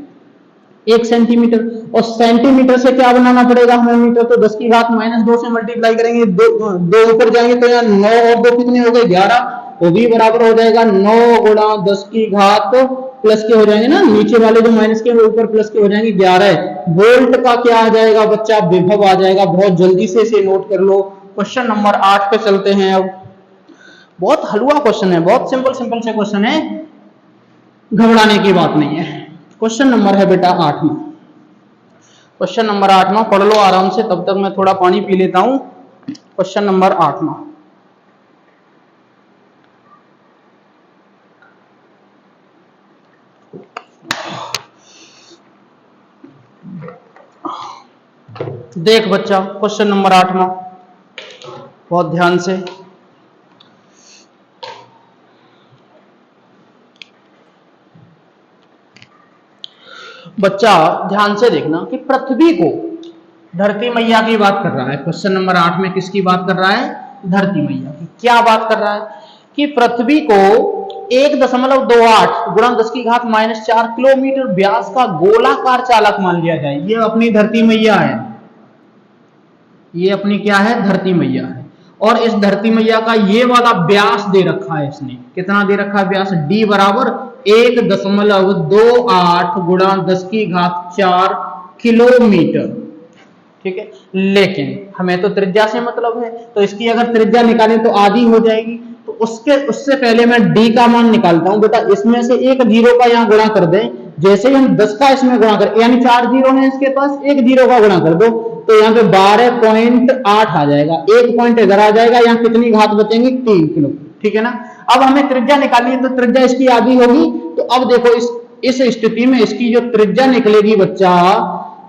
1 सेंटीमीटर। और सेंटीमीटर से क्या बनाना पड़ेगा हमें मीटर, तो 10 की घात -2 से मल्टीप्लाई करेंगे, दो ऊपर जाएंगे तो यहाँ 9 और 2 कितने हो गए 11, वो भी बराबर हो जाएगा 9 गुणा 10 की घात प्लस के हो जाएंगे ना, नीचे वाले जो माइनस के ऊपर प्लस के हो जाएंगे 11 वोल्ट का क्या आ जाएगा बच्चा, विभव आ जाएगा। बहुत जल्दी से इसे नोट कर लो। क्वेश्चन नंबर 8 पे चलते हैं। अब बहुत हलवा क्वेश्चन है, बहुत सिंपल सिंपल से क्वेश्चन है, घबराने की बात नहीं है। क्वेश्चन नंबर है बेटा 8वां, क्वेश्चन नंबर 8वां पढ़ लो आराम से, तब तक मैं थोड़ा पानी पी लेता हूं। क्वेश्चन नंबर 8वां, देख बच्चा क्वेश्चन नंबर 8वां बहुत ध्यान से, बच्चा ध्यान से देखना कि पृथ्वी को, धरती मैया की बात कर रहा है क्वेश्चन नंबर 8 में, किसकी बात कर रहा है, धरती मैया की। क्या बात कर रहा है कि पृथ्वी को 1.28 गुणा 10 की घात -4 किलोमीटर व्यास का गोलाकार चालक मान लिया जाए। ये अपनी धरती मैया है, ये अपनी क्या है, धरती मैया है। और इस धरती मैया का ये वाला व्यास दे रखा है इसने, कितना दे रखा है व्यास, d बराबर 1.28 गुणा 10 की घात 4 किलोमीटर, ठीक है। लेकिन हमें तो त्रिज्या से मतलब है, तो इसकी अगर त्रिज्या निकालें तो आधी हो जाएगी, तो उससे पहले मैं d का मान निकालता हूं बेटा। इसमें से एक जीरो का यहाँ गुणा कर दें, जैसे ही हम 10 का इसमें गुणा करें, यानी 4 जीरो है इसके पास, एक जीरो का गुणा कर दो तो यहाँ पे 12.8 आ जाएगा, एक पॉइंट इधर आ जाएगा, यहाँ कितनी घात बचेंगी, 3 किलो, ठीक है ना। अब हमें त्रिज्या निकालनी है, तो त्रिज्या इसकी आधी होगी। तो अब देखो इस स्थिति में इसकी जो त्रिज्या निकलेगी बच्चा,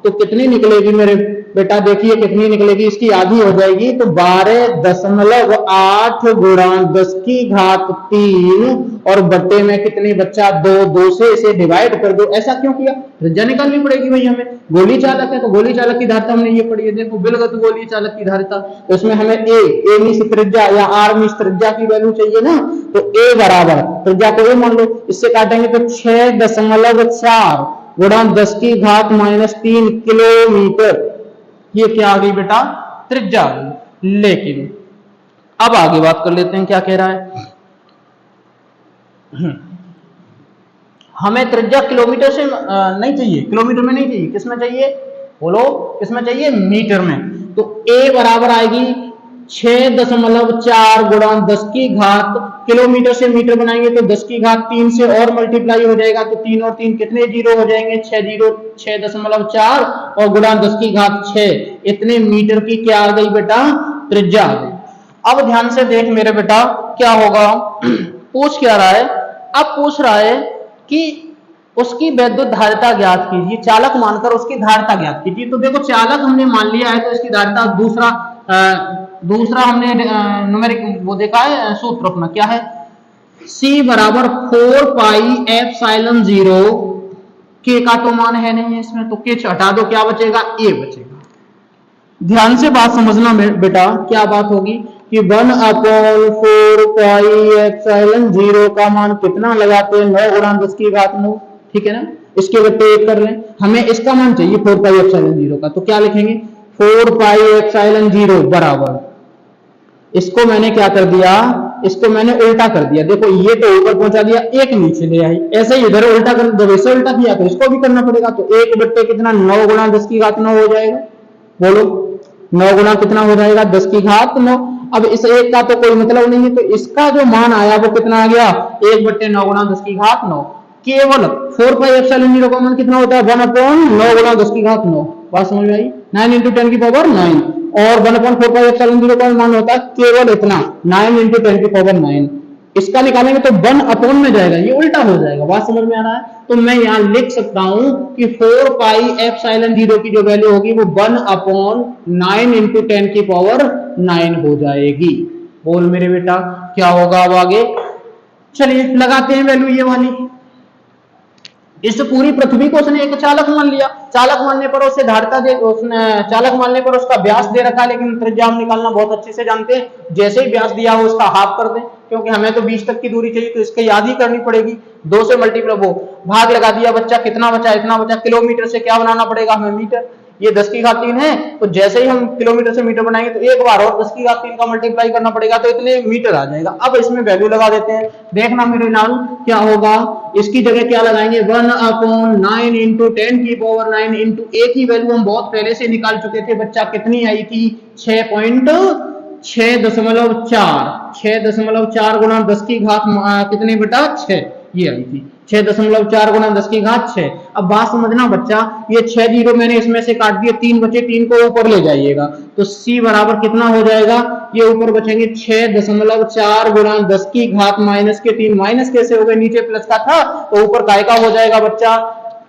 तो कितनी निकलेगी मेरे बेटा, देखिए कितनी निकलेगी, इसकी आधी हो जाएगी, तो 12.8 गुणा 10 की घात 3 और बट्टे में कितनी बच्चा 2, 2 से इसे डिवाइड कर दो। ऐसा क्यों किया, त्रिज्या निकालनी पड़ेगी भाई हमें, गोली चालक है तो गोली चालक की धारिता हमने ये पढ़ी है, देखो बिलगत गोली चालक की धारिता, तो इसमें हमें ए मीन्स त्रिज्या या आर मीन्स त्रिज्या की वैल्यू चाहिए ना, तो ए बराबर त्रिज्या को ए मान लो, इससे काटेंगे तो 6.4 गुणा 10 की घात -3 किलोमीटर, ये क्या आ गई बेटा, त्रिज्या आ गई। लेकिन अब आगे बात कर लेते हैं, क्या कह रहा है, हमें त्रिज्या किलोमीटर से नहीं चाहिए, किलोमीटर में नहीं चाहिए, किसमें चाहिए बोलो, किसमें चाहिए, मीटर में। तो a बराबर आएगी 6.4 गुणा 10 की घात, किलोमीटर से मीटर बनाएंगे तो 10 की घात 3 से और मल्टीप्लाई हो जाएगा, तो 3 और 3 कितने जीरो हो जाएंगे, 6 जीरो, 6.4 और गुणा 10 की घात 6, इतने मीटर की क्या आ गई बेटा, त्रिज्या आ गई। अब ध्यान से देख मेरे बेटा क्या होगा, पूछ क्या रहा है, अब पूछ रहा है कि उसकी वैद्युत धारिता ज्ञात कीजिए, चालक मानकर उसकी धारिता ज्ञात कीजिए। तो देखो चालक हमने मान लिया है, तो इसकी धारिता दूसरा हमने न्यूमेरिक वो देखा है, सूत्र अपना क्या है, C बराबर 4 पाई एप्सिलॉन 0, K का तो मान है नहीं है इसमें, तो K हटा दो, क्या बचेगा, A बचेगा। ध्यान से बात समझना बेटा, क्या बात होगी कि 1/4 पाई एप्सिलॉन 0 का मान कितना लगाते हैं, 9 गुणा 10 की घात 9, ठीक है ना। इसके बट्टे 1 कर लें, हमें इसका मान चाहिए 4 पाई एप्सिलॉन 0 का, तो क्या लिखेंगे, 4 पाई एप्सिलॉन 0 बराबर, इसको मैंने क्या कर दिया, इसको मैंने उल्टा कर दिया, देखो ये तो ऊपर पहुंचा दिया, एक नीचे ले आई, ऐसे ही इधर उल्टा कर, जब ऐसे उल्टा किया तो इसको भी करना पड़ेगा, तो 1 बट्टे कितना, 9 गुणा 10 की घात 9 हो जाएगा, बोलो 9 गुणा कितना हो जाएगा, 10 की घात 9। अब इस एक का तो कोई मतलब नहीं है, तो इसका जो मान आया वो कितना आ गया, 1 बट्टे 9 गुणा 10 की घात 9। केवल 4 पाई एप्सिलॉन 0 का मान कितना होता है, 1/9 गुणा 10 की घात 9, बात समझ में आई, 9 × 10 की पावर 9, और 1/4 पाई एप्सिलॉन 0 का मान होता है केवल इतना, 9 × 10 की पावर 9। इसका निकालेंगे तो 1/, में जाएगा, ये उल्टा हो जाएगा, बात समझ में आ रहा है। तो मैं यहां लिख सकता हूं कि 4 पाई एप्सिलॉन 0 की जो वैल्यू होगी वो 1/9 × 10 की पावर 9 हो जाएगी। बोल मेरे बेटा क्या होगा अब आगे, चलिए लगाते हैं वैल्यू ये वाली, इस पूरी पृथ्वी को उसने एक चालक मान लिया। चालक मानने पर उसे धारता दे, उसने चालक मानने पर उसका व्यास दे रखा है, लेकिन त्रिज्या हम निकालना बहुत अच्छे से जानते हैं। जैसे ही व्यास दिया हो उसका हाफ कर दें, क्योंकि हमें तो 20 तक की दूरी चाहिए, तो इसके याद ही करनी पड़ेगी। 2 से मल्टीप्लाई, वो भाग लगा दिया बच्चा, कितना बचा, इतना बचा। किलोमीटर से क्या बनाना पड़ेगा हमें, मीटर। ये 10 की घात 3 है, तो जैसे ही हम किलोमीटर से मीटर बनाएंगे तो एक बार और 10 की घात 3 का मल्टीप्लाई करना पड़ेगा, तो इतने मीटर आ जाएगा। अब इसमें वैल्यू लगा देते हैं, देखना मेरे लाल क्या होगा। इसकी जगह क्या लगाएंगे, 1/9 इंटू 10⁹ इंटू ए की वैल्यू हम बहुत पहले से निकाल चुके थे बच्चा, कितनी आई थी, 6.4 गुना 10 की घात कितने बेटा 6, ये आई थी 6.4 गुना 10 की घात 6। अब बात समझना बच्चा, ये 6 जीरो मैंने इसमें से काट दिए, 3 बचे, 3 को ऊपर ले जाइएगा तो c बराबर कितना हो जाएगा, ये ऊपर बचेंगे 6.4 गुना 10 की घात माइनस के 3। माइनस कैसे हो गए, नीचे प्लस का था तो ऊपर काय का हो जाएगा बच्चा,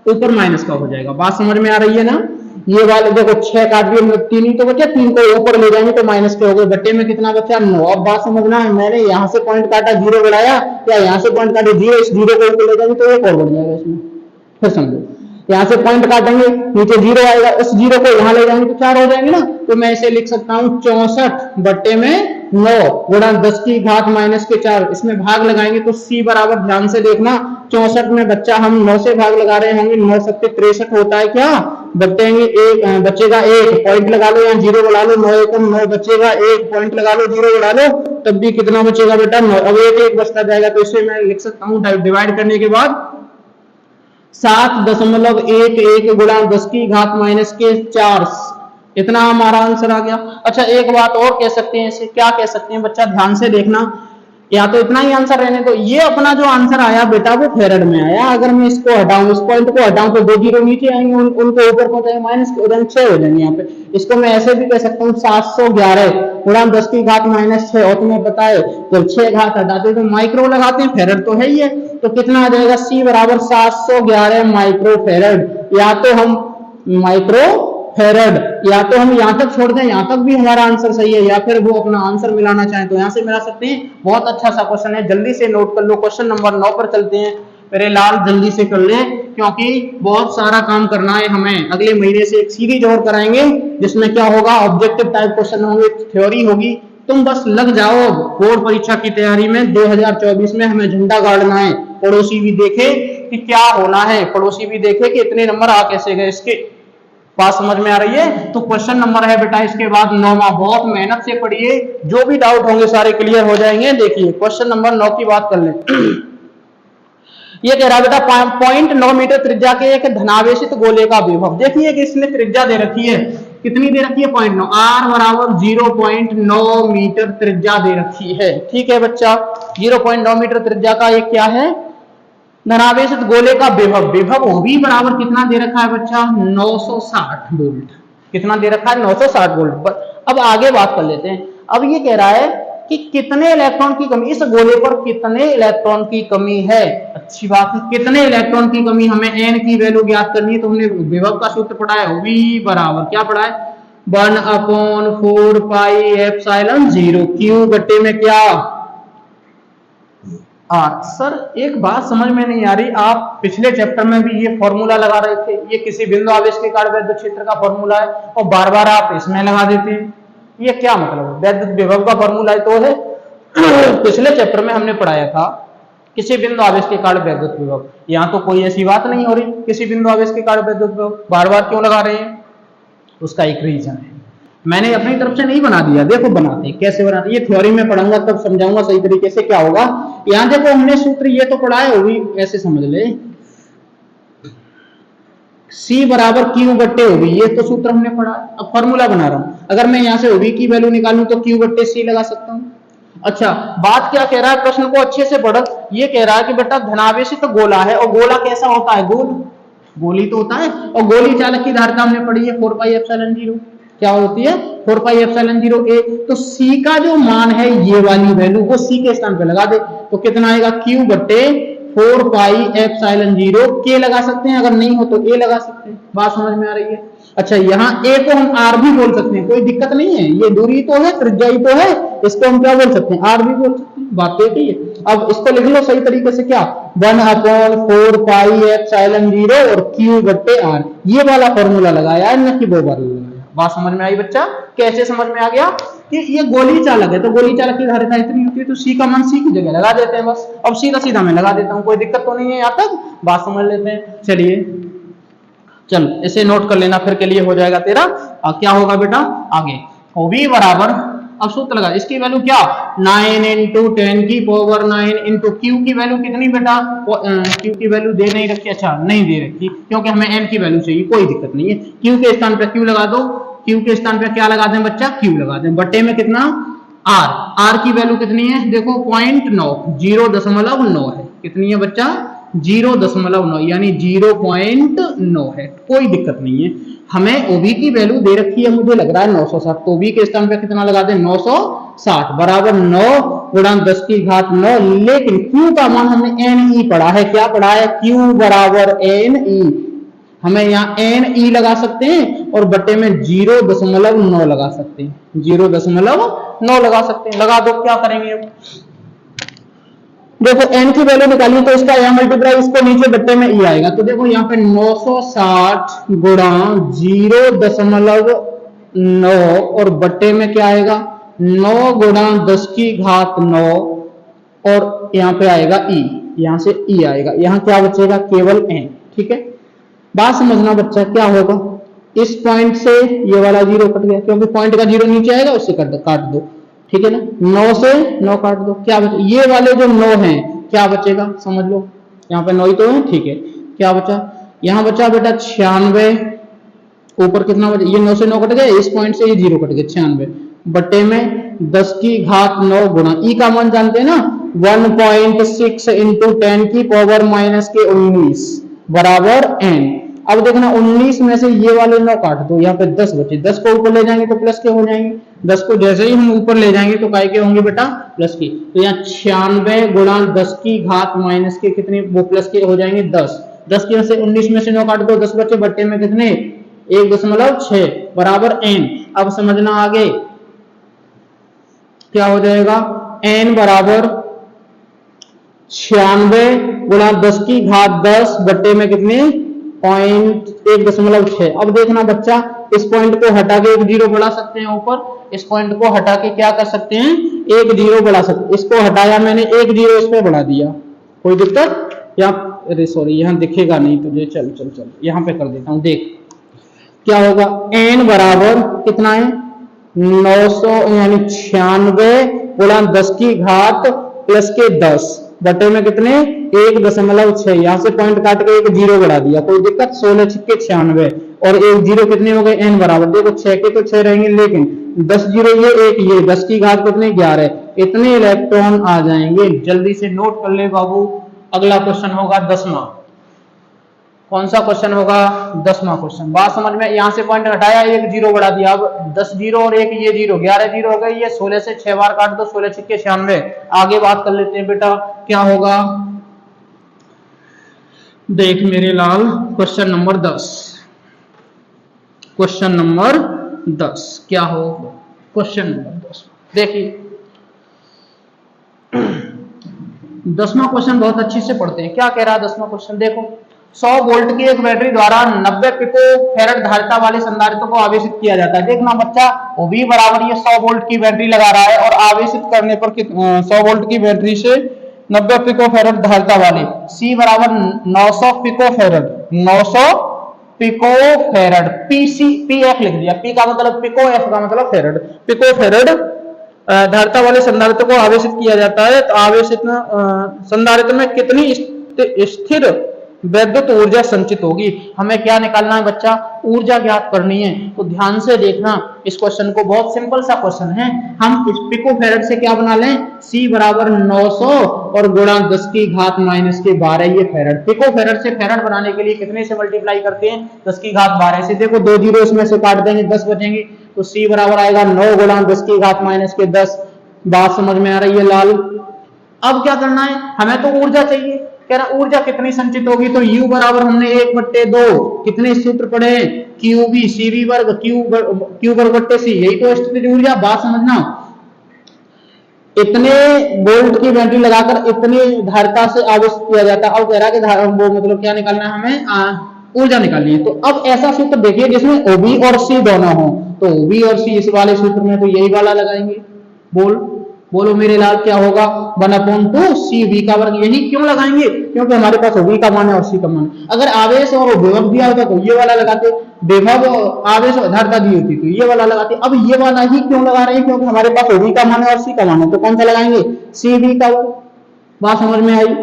ऊपर माइनस का हो जाएगा। बात समझ में आ रही है ना। ये वाले देखो 6 काट दिए, 3 ही तो बचे, 3 को ऊपर ले जाएंगे तो माइनस के हो गए, बट्टे में कितना बचा 9। अब बात समझना है, मैंने यहाँ से पॉइंट काटा 0 बढ़ाया, या यहाँ से पॉइंट काटे 0, इस 0 को ऊपर ले जाएंगे तो एक और बढ़ जाएगा इसमें। फिर समझो, यहाँ से पॉइंट काटेंगे नीचे 0 आएगा, इस 0 को यहाँ ले जाएंगे तो 4 हो जाएंगे ना। तो मैं इसे लिख सकता हूँ 64 बट्टे में 9 गुणा 10 की घात माइनस के 4। इसमें भाग लगाएंगे तो c बराबर, ध्यान से देखना, 64 में बच्चा हम 9 से भाग लगा रहे होंगे, 9 सत्ते 63 होता है क्या, बटेंगे एक, बचेगा 1 पॉइंट लगा लो, यहाँ 0 बढ़ा लो, 9 एकम 9 बचेगा, 1 पॉइंट लगा लो, 0 बढ़ा लो, तब भी कितना बचेगा बेटा 9। अब 1 बचता जाएगा, तो इसे मैं लिख सकता हूँ डिवाइड करने के बाद 7.11 गुणा 10 की घात माइनस के 4, इतना हमारा आंसर आ गया। अच्छा एक बात और कह सकते हैं, इसे क्या कह सकते हैं बच्चा, ध्यान से देखना, या तो इतना ही आंसर रहने दो। ये अपना जो आंसर आया बेटा वो फेरेड में आया, अगर मैं इसको हटाऊं, इस पॉइंट को हटाऊं तो 2 जीरो नीचे आएंगे, उनको ऊपर पहुंचाएंगे, माइनस के उधर 6 हो जाएंगे यहाँ पे। इसको मैं ऐसे भी कह सकता हूँ 711 गुणा 10 की घात माइनस 6, और तुम्हें पता है जब 6 घात हटाते तो माइक्रो लगाते हैं, फेरेड तो है ही है, तो कितना आ जाएगा c बराबर 711 माइक्रो फेरेड। या तो हम माइक्रो फेरेड, या तो हम यहां तक छोड़ दें, यहां तक भी हमारा आंसर सही है, या फिर वो अपना आंसर मिलाना चाहें तो यहां से मिला सकते हैं। बहुत अच्छा सा क्वेश्चन है, जल्दी से नोट कर लो। क्वेश्चन नंबर 9 पर चलते हैं मेरे लाल, जल्दी से कर ले क्योंकि बहुत सारा काम करना है हमें। अगले महीने से एक सीरीज और कराएंगे जिसमें क्या होगा, ऑब्जेक्टिव टाइप क्वेश्चन होंगे, थ्योरी होगी। तुम बस लग जाओ बोर्ड परीक्षा की तैयारी में। 2024 में हमें झंडा गाड़ना है, पड़ोसी भी देखे कि क्या होना है, पड़ोसी भी देखे कि इतने नंबर आ कैसे गए इसके। बात समझ में आ रही है। तो क्वेश्चन नंबर है बेटा इसके बाद 9वां, बहुत मेहनत से पढ़िए, जो भी डाउट होंगे सारे क्लियर हो जाएंगे। देखिए क्वेश्चन नंबर 9 की बात कर लें। ये कह रहा है बेटा 0.9 मीटर त्रिज्या के एक धनावेशित गोले का विभव। देखिए कि इसने त्रिज्या दे रखी है, कितनी दे रखी है 0.9, r बराबर 0.9 मीटर त्रिज्या दे रखी है। ठीक है बच्चा, 0.9 मीटर त्रिज्या का एक क्या है, धनावेशित गोले का विभव। विभव V बराबर कितना दे रखा है बच्चा, 960 वोल्ट। कितना दे रखा है 960 वोल्ट। अब आगे बात कर लेते हैं। अब ये कह रहा है कि कितने इलेक्ट्रॉन की कमी, इस गोले पर कितने इलेक्ट्रॉन की कमी है। अच्छी बात है, कितने इलेक्ट्रॉन की कमी, हमें n की वैल्यू ज्ञात करनी है। तो हमने विभव का सूत्र पढ़ा है, V बराबर क्या पढ़ा है, 1/4 पाई एप्सिलॉन 0 Q बट्टे में क्या R। सर एक बात समझ में नहीं आ रही, आप पिछले चैप्टर में भी ये फॉर्मूला लगा रहे थे, ये किसी बिंदु आवेश के कारण वैद्युत क्षेत्र का फॉर्मूला है, और बार बार आप इसमें लगा देते हैं, ये क्या मतलब है। वैद्युत विभव का फॉर्मूला है तो है पिछले चैप्टर में हमने पढ़ाया था किसी बिंदु आवेश के कारण वैद्युत विभव। यहाँ तो कोई ऐसी बात नहीं हो रही, किसी बिंदु आवेश के कारण वैद्युत विभव बार बार क्यों लगा रहे हैं, उसका एक रीजन है। मैंने अपनी तरफ से नहीं बना दिया, देखो बनाते कैसे बनाते, ये थ्योरी में पढ़ूंगा तब समझाऊंगा सही तरीके से क्या होगा। यहां देखो हमने सूत्र ये तो पढ़ा है, वो भी ऐसे समझ ले, C बराबर Q बट्टे OV, ये तो सूत्र हमने पढ़ा है। अब फॉर्मूला बना रहा हूं, अगर मैं यहां से OV की वैल्यू निकालूं तो Q बट्टे C लगा सकता हूं। अच्छा बात क्या कह रहा है, प्रश्न को अच्छे से पढ़ो। ये कह रहा है कि बेटा धनावेशित तो गोला है, और गोला कैसा होता है, गोल, गोली तो होता है, और गोली चालक की धारिता हमने पढ़ी है 4 पाई एप्सिलॉन 0, क्या होती है 4 पाई एप्सिलॉन 0 a। तो C का जो मान है ये वाली वैल्यू, वो C के स्थान पे लगा दे, तो कितना आएगा Q बट्टे 4 पाई एप्सिलॉन 0 k लगा सकते हैं, अगर नहीं हो तो a लगा सकते हैं। बात समझ में आ रही है। अच्छा यहाँ a को हम r भी बोल सकते हैं, कोई दिक्कत नहीं है, ये दूरी तो है, त्रिज्या ही तो है, इसको हम क्या बोल सकते हैं, r भी बोल सकते हैं, बात तो एक ही है। अब इसको लिख लो सही तरीके से, क्या 1/4πε0 और Q/R, ये वाला फॉर्मूला लगाया है, न कि वो वाला लगाया। बात समझ में आई बच्चा? कैसे समझ में आ गया कि ये गोली चालक है, तो गोली चालक की धारिता इतनी होती है, तो सी का मान सी की जगह लगा देते हैं बस। अब सीधा सीधा मैं लगा देता हूं, कोई दिक्कत तो नहीं है यहाँ तक, बात समझ लेते हैं। चलिए चल इसे नोट कर लेना, फिर के लिए हो जाएगा तेरा। क्या होगा बेटा आगे, V बराबर, अब सूत्र लगा, इसकी वैल्यू क्या 9 इंटू 10 की पावर 9 इंटू Q की वैल्यू कितनी बेटा, Q की वैल्यू दे नहीं रखी, अच्छा नहीं दे रखी क्योंकि हमें N की वैल्यू चाहिए, कोई दिक्कत नहीं है। Q के स्थान पे Q लगा दो, Q के स्थान पे क्या लगा दें बच्चा, Q लगा दें, बट्टे में कितना R की वैल्यू कितनी है देखो 0.9, 0.9 है, कितनी है बच्चा 0.9, यानी 0.9 है, कोई दिक्कत नहीं है। हमें OB की वैल्यू दे रखी है, मुझे लग रहा है 960, तो OB के स्थान पे कितना लगा दें 960 बराबर 9 गुणा 10 की घात 9, लेकिन Q का मान हमने NE पढ़ा है, क्या पढ़ा है, Q बराबर NE, हमें यहाँ NE लगा सकते हैं और बट्टे में 0.9 लगा सकते हैं, 0.9 लगा सकते हैं, लगा दो। क्या करेंगे अब देखो N की वैल्यू निकाली, तो इसका यहाँ मल्टीप्लाई, इसको नीचे बट्टे में E आएगा, तो देखो यहाँ पे 960 गुणा 0.9 और बट्टे में क्या आएगा 9 गुणा 10 की घात 9 और यहाँ पे आएगा E, यहाँ से E आएगा, यहाँ क्या बचेगा केवल N। ठीक है, बात समझना बच्चा, क्या होगा इस पॉइंट से ये वाला 0 कट गया, क्योंकि पॉइंट का 0 नीचे आएगा, उससे काट दो, ठीक है ना, 9 से 9 काट दो, क्या बचे ये वाले जो 9 हैं, क्या बचेगा समझ लो, यहाँ पे 9 ही तो है, ठीक है, क्या बचा यहाँ बचा बेटा 96, ऊपर कितना बचा, ये 9 से 9 कट गया, इस पॉइंट से ये 0 कट गया 96 बट्टे में 10 की घात 9 गुणा E का मान जानते हैं ना 1.6 इंटू 10 की पावर माइनस के 19 बराबर N। अब देखना 19 में से ये वाले 9 काट दो, यहाँ पे 10 बचे, 10 को ऊपर ले जाएंगे तो प्लस के हो जाएंगे, 10 को जैसे ही हम ऊपर ले जाएंगे तो काय के होंगे बेटा प्लस की, तो यहाँ 96 गुणा 10 की घात माइनस के कितने, वो प्लस के हो जाएंगे 10, 10 की में से 19 में से 9 काट दो, 10 बचे, बट्टे में कितने 1.6 बराबर N। अब समझना आगे क्या हो जाएगा, N बराबर 96 गुणा 10 की घात 10 बट्टे में कितने 1.6। अब देखना बच्चा, इस पॉइंट को हटा के एक 0 बढ़ा सकते हैं ऊपर, इस पॉइंट को हटा के क्या कर सकते हैं एक 0 बढ़ा सकते हैं, इसको हटाया मैंने एक 0 इस पे बढ़ा दिया, कोई दिक्कत, यहाँ अरे सॉरी यहाँ दिखेगा नहीं तुझे, चल चल चल यहाँ पे कर देता हूं, देख क्या होगा, N बराबर कितना है 900 यानी 96 गुणा 10 की घात प्लस के 10 बटे में कितने 1.6, यहाँ से पॉइंट काट के एक 0 बढ़ा दिया, कोई दिक्कत, 16 छिक्के 96 और एक 0 कितने हो गए N बराबर, देखो 6 के तो 6 रहेंगे, लेकिन 10 0 ये 10 की घात कितने 11, इतने इलेक्ट्रॉन आ जाएंगे। जल्दी से नोट कर ले बाबू, अगला क्वेश्चन होगा 10वां, कौन सा क्वेश्चन होगा 10वां क्वेश्चन। बात समझ में, यहां से पॉइंट हटाया एक 0 बढ़ा दिया, अब 10 0 और एक ये 0, 11 0 हो गए, ये 16 से 6 बार काट दो, 16 छिक्के 96। आगे बात कर लेते हैं बेटा, क्या होगा देख मेरे लाल, क्वेश्चन नंबर 10, क्वेश्चन नंबर 10 क्या हो, क्वेश्चन नंबर 10 देखिए 10वां क्वेश्चन बहुत अच्छी से पढ़ते हैं, क्या कह रहा है 10वां क्वेश्चन, देखो 100 वोल्ट की एक बैटरी द्वारा 90 पिको फैरेड धारिता वाले संधारित्र को आवेशित किया जाता है। देखना बच्चा, V बराबर ये 100 वोल्ट की बैटरी लगा रहा है और आवेशित करने पर 100 वोल्ट की बैटरी से 90 पिको फैरेड धारिता वाले, C बराबर 900 pico farad, 900 pico farad, PF लिख दिया, P का मतलब पिको, F का मतलब फैरेड, पिको फैरेड धारिता वाले संधारित्र को आवेशित किया जाता है। तो आवेशित संधारित्र में कितनी स्थिर वैद्युत ऊर्जा संचित होगी, हमें क्या निकालना है बच्चा, ऊर्जा ज्ञात करनी है। तो ध्यान से देखना इस क्वेश्चन को, बहुत सिंपल सा क्वेश्चन है। हम इस पिको फैरेड से क्या बना लें, C बराबर 900 और गुणा 10 की घात माइनस के 12 ये फैरेड। पिको फैरेड से फैरेड बनाने के लिए कितने से मल्टीप्लाई करते हैं, 10 की घात 12 से। देखो 2 0 इसमें से काट देंगे, 10 बचेंगे, तो C बराबर आएगा 9 गुणा 10 की घात माइनस के 10। बात समझ में आ रही है लाल? अब क्या करना है, हमें तो ऊर्जा चाहिए, कह रहा ऊर्जा कितनी संचित होगी, तो U बराबर हमने 1/2 कितने सूत्र पढ़े हैं, QV CV वर्ग Q वर्ग बट्टे C, यही तो स्थितिज ऊर्जा। बात समझना, इतने वोल्ट की बैटरी लगाकर इतनी धारिता से आवेश किया जाता है। अब कह रहा है कि वो मतलब क्या निकालना है हमें, ऊर्जा निकालनी है। तो अब ऐसा सूत्र देखिए जिसमें ओबी और सी दोनों हो, तो ओबी और सी इस वाले सूत्र में तो यही वाला लगाएंगे। बोलो मेरे लाल क्या होगा, 1/2 सी वी का वर्ग। यही क्यों लगाएंगे, क्योंकि हमारे पास ओबी का मान है और सी का मान है। अगर आवेश और विभव दिया होता तो ये वाला लगाते, विभव आवेश और धारिता दी होती तो ये वाला लगाते। अब ये वाला ही क्यों लगा रहे हैं, क्योंकि हमारे पास ओबी का मान है और सी का मान है, तो कौन सा लगाएंगे, सी वी का। बात समझ में आई।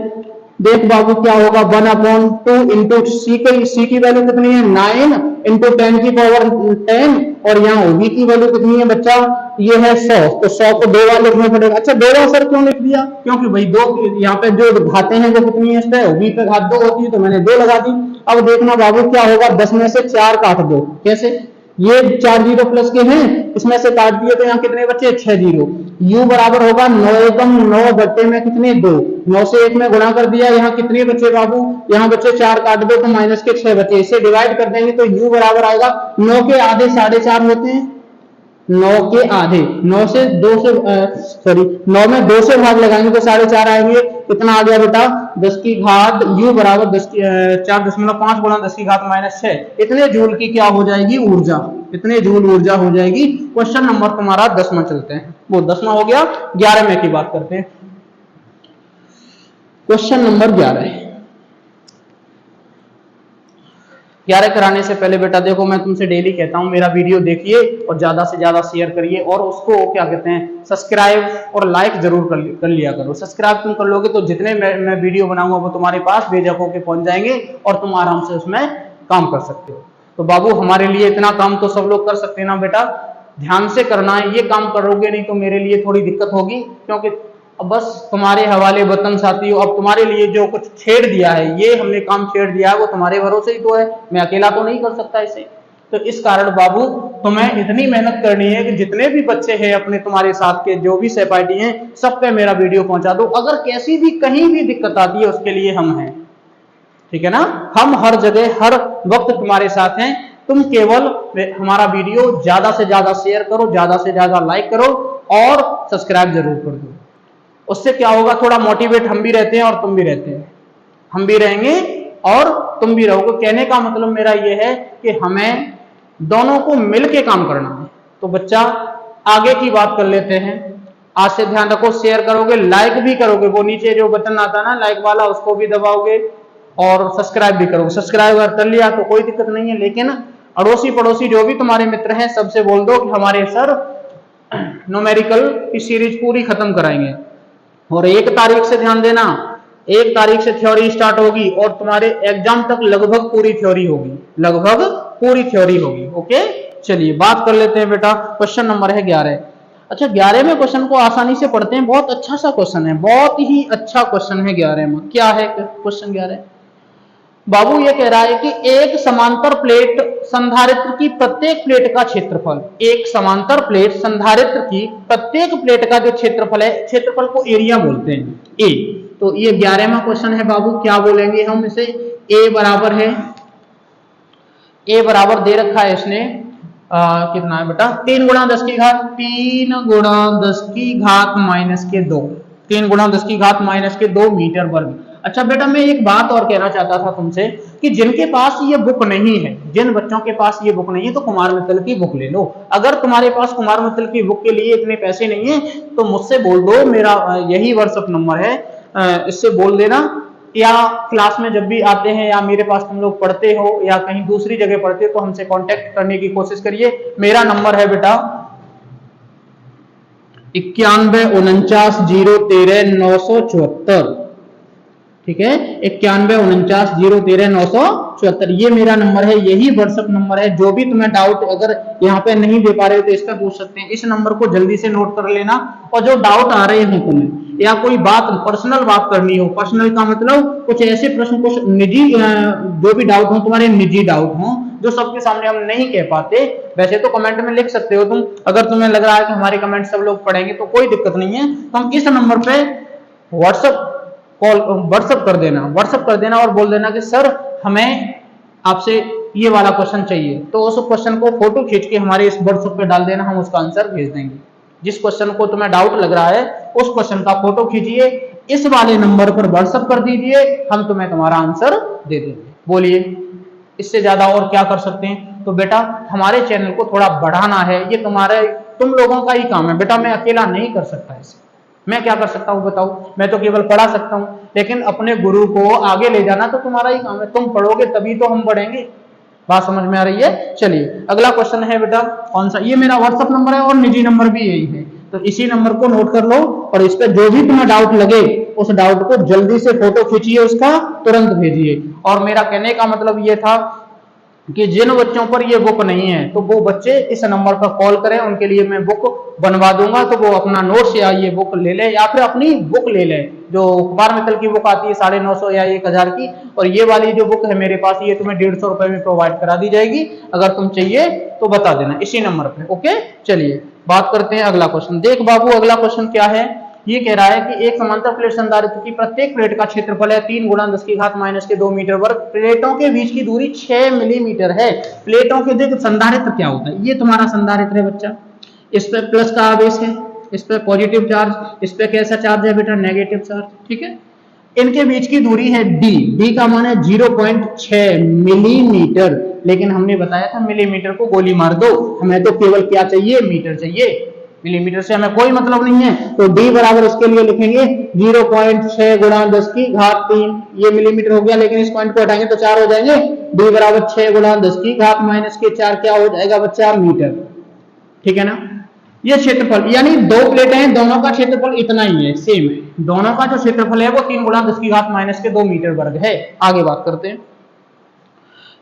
देख बाबू क्या होगा, 1/2 इंटू सी की वैल्यू कितनी है, 9 इंटू 10 की पावर 10, और यहाँ ओबी की वैल्यू कितनी है बच्चा, ये है 100। तो 100 को 2 बार लिखना पड़ेगा। अच्छा 2 बार सर क्यों लिख दिया, क्योंकि भाई 2 यहाँ पे जो घाते हैं वो कितनी है, इस पे ओबी पे घात 2 होती है, तो मैंने 2 लगा दी। अब देखना बाबू क्या होगा, 10 में से 4 काट दो। कैसे, ये 4 जीरो प्लस के हैं, इसमें से काट दिए तो यहाँ कितने बचे, 6 जीरो। u बराबर होगा 9 एकम 9 बट्टे में कितने, 2। 9 से 1 में गुणा कर दिया, यहाँ कितने बचे बाबू, यहाँ बचे 4, काट दो तो माइनस के 6 बचे। इसे डिवाइड कर देंगे तो u बराबर आएगा 9 के आधे 4.5 होते हैं, 9 के आधे, 9 से 2 से सॉरी 9 में 2 से भाग लगाएंगे तो 4.5 आएंगे। कितना आ गया बेटा, 10 की घात u बराबर 4.5 गुणा 10 की घात -6। इतने जूल की क्या हो जाएगी, ऊर्जा। इतने जूल ऊर्जा हो जाएगी। क्वेश्चन नंबर तुम्हारा 10वां चलते हैं, वो 10वां हो गया। 11वें की बात करते हैं। क्वेश्चन नंबर 11 कराने से पहले बेटा देखो, मैं तुमसे डेली कहता हूं मेरा वीडियो देखिए और ज्यादा से ज्यादा शेयर करिए, और उसको क्या कहते हैं, सब्सक्राइब और लाइक जरूर कर लिया करो। सब्सक्राइब तुम कर लोगे तो जितने मैं वीडियो बनाऊंगा वो तुम्हारे पास बेझक होके पहुंच जाएंगे और तुम आराम से उसमें काम कर सकते हो। तो बाबू हमारे लिए इतना काम तो सब लोग कर सकते हैं ना बेटा, ध्यान से करना है। ये काम करोगे नहीं तो मेरे लिए थोड़ी दिक्कत होगी, क्योंकि अब बस तुम्हारे हवाले वतन साथियों, अब तुम्हारे लिए जो कुछ छेड़ दिया है, ये हमने काम छेड़ दिया है, वो तुम्हारे भरोसे ही तो है, मैं अकेला तो नहीं कर सकता इसे। तो इस कारण बाबू तुम्हें इतनी मेहनत करनी है कि जितने भी बच्चे हैं अपने तुम्हारे साथ के, जो भी सहपाठी हैं, सब पे मेरा वीडियो पहुंचा दो। अगर कैसी भी कहीं भी दिक्कत आती है उसके लिए हम हैं, ठीक है ना। हम हर जगह हर वक्त तुम्हारे साथ हैं। तुम केवल हमारा वीडियो ज्यादा से ज्यादा शेयर करो, ज्यादा से ज्यादा लाइक करो और सब्सक्राइब जरूर कर दो। उससे क्या होगा, थोड़ा मोटिवेट हम भी रहते हैं और तुम भी रहते हैं, हम भी रहेंगे और तुम भी रहोगे। कहने का मतलब मेरा यह है कि हमें दोनों को मिलके काम करना है। तो बच्चा आगे की बात कर लेते हैं। आज से ध्यान रखो, शेयर करोगे, लाइक भी करोगे, वो नीचे जो बटन आता है ना लाइक वाला, उसको भी दबाओगे और सब्सक्राइब भी करोगे। सब्सक्राइब अगर कर लिया तो कोई दिक्कत नहीं है, लेकिन अड़ोसी पड़ोसी जो भी तुम्हारे मित्र हैं सबसे बोल दो कि हमारे सर न्यूमेरिकल की सीरीज पूरी खत्म कराएंगे। और 1 तारीख से ध्यान देना, 1 तारीख से थ्योरी स्टार्ट होगी और तुम्हारे एग्जाम तक लगभग पूरी थ्योरी होगी, लगभग पूरी थ्योरी होगी। ओके, चलिए बात कर लेते हैं बेटा। क्वेश्चन नंबर है 11। अच्छा 11वें क्वेश्चन को आसानी से पढ़ते हैं, बहुत अच्छा सा क्वेश्चन है, बहुत ही अच्छा क्वेश्चन है 11 में। क्या है क्वेश्चन 11? बाबू ये कह रहा है कि एक समांतर प्लेट संधारित्र की प्रत्येक प्लेट का क्षेत्रफल, एक समांतर प्लेट संधारित्र की प्रत्येक प्लेट का जो क्षेत्रफल है, क्षेत्रफल को एरिया बोलते हैं, ए। तो ये 11वां क्वेश्चन है बाबू। क्या बोलेंगे हम इसे, ए बराबर है, ए बराबर दे रखा है इसने कितना है बेटा, 3 गुणा 10 की घात 3 गुणा 10 की घात -2, 3 गुणा 10 की घात -2 मीटर वर्ग। अच्छा बेटा मैं एक बात और कहना चाहता था तुमसे कि जिनके पास ये बुक नहीं है, जिन बच्चों के पास ये बुक नहीं है, तो कुमार मित्तल की बुक ले लो। अगर तुम्हारे पास कुमार मित्तल की बुक के लिए इतने पैसे नहीं है तो मुझसे बोल दो, मेरा यही व्हाट्सएप नंबर है, इससे बोल देना, या क्लास में जब भी आते हैं या मेरे पास तुम लोग पढ़ते हो या कहीं दूसरी जगह पढ़ते हो तो हमसे कांटेक्ट करने की कोशिश करिए। मेरा नंबर है बेटा 9149 013 974, ठीक है, 9149 013 974, ये मेरा नंबर है, यही व्हाट्सएप नंबर है। जो भी तुम्हें डाउट अगर यहाँ पे नहीं दे पा रहे हो तो इस पे पूछ सकते हैं। इस नंबर को जल्दी से नोट कर लेना, और जो डाउट आ रहे हो तुम्हें या कोई बात पर्सनल बात करनी हो, पर्सनल का मतलब कुछ ऐसे प्रश्न, कुछ निजी जो भी डाउट हो, तुम्हारे निजी डाउट हो जो सबके सामने हम नहीं कह पाते, वैसे तो कमेंट में लिख सकते हो तुम। अगर तुम्हें लग रहा है कि हमारे कमेंट सब लोग पढ़ेंगे तो कोई दिक्कत नहीं है, तुम इस नंबर पे व्हाट्सएप कर देना और बोल देना कि सर हमें आपसे ये वाला क्वेश्चन चाहिए। तो उस क्वेश्चन को फोटो खींच के हमारे इस व्हाट्सएप पे डाल देना, हम उसका आंसर भेज देंगे। जिस क्वेश्चन को तुम्हें डाउट लग रहा है उस क्वेश्चन का फोटो खींचिए, इस वाले नंबर पर व्हाट्सएप कर दीजिए, हम तुम्हें तुम्हारा आंसर दे देंगे। बोलिए इससे ज्यादा और क्या कर सकते हैं। तो बेटा हमारे चैनल को थोड़ा बढ़ाना है, ये तुम लोगों का ही काम है बेटा, मैं अकेला नहीं कर सकता इसे। मैं क्या कर सकता हूँ बताओ, मैं तो केवल पढ़ा सकता हूँ, लेकिन अपने गुरु को आगे ले जाना तो तुम्हारा ही काम है। तुम पढ़ोगे तभी तो हम बढ़ेंगे। बात समझ में आ रही है। चलिए अगला क्वेश्चन है बेटा कौन सा, ये मेरा व्हाट्सएप नंबर है और निजी नंबर भी यही है, तो इसी नंबर को नोट कर लो और इस पर जो भी तुम्हें डाउट लगे उस डाउट को जल्दी से फोटो खींचिए, उसका तुरंत भेजिए। और मेरा कहने का मतलब ये था कि जिन बच्चों पर ये बुक नहीं है तो वो बच्चे इस नंबर पर कॉल करें, उनके लिए मैं बुक बनवा दूंगा, तो वो अपना नोट्स या ये बुक ले ले या फिर अपनी बुक ले ले, जो अखबार मित्तल की बुक आती है 950 या 1000 की, और ये वाली जो बुक है मेरे पास ये तुम्हें 150 रुपए में प्रोवाइड करा दी जाएगी। अगर तुम चाहिए तो बता देना इसी नंबर पे। ओके चलिए बात करते हैं अगला क्वेश्चन। देख बाबू अगला क्वेश्चन क्या है, ये कह रहा है कि एक समांतर प्लेट संधारित्र की प्रत्येक प्लेट का क्षेत्रफल है 3 × 10⁻⁻² मीटर वर्ग, प्लेटों के बीच की दूरी 6 मिलीमीटर है। प्लेटों के देख संधारित्र क्या होता है, ये तुम्हारा संधारित्र है बच्चा, इस पे प्लस का आवेश है, इस पे पॉजिटिव चार्ज, इस पे कैसा चार्ज है बेटा नेगेटिव चार्ज, ठीक है। इनके बीच की दूरी है डी, डी का मान है 0.6 मिलीमीटर, लेकिन हमने बताया था मिलीमीटर को गोली मार दो, हमें तो केवल क्या चाहिए मीटर चाहिए, मिलीमीटर से हमें कोई मतलब नहीं है। तो d बराबर इसके लिए लिखेंगे 0.6 × 10⁻³ ये मिलीमीटर हो गया, लेकिन इस पॉइंट को हटाएंगे तो 4 हो जाएंगे, d बराबर 6 × 10⁻⁻⁴ क्या हो जाएगा बच्चा मीटर, ठीक है ना। ये क्षेत्रफल यानी दो प्लेटें हैं, दोनों का क्षेत्रफल इतना ही है, सेम है, दोनों का जो क्षेत्रफल है वो 3 × 10⁻² मीटर वर्ग है। आगे बात करते हैं,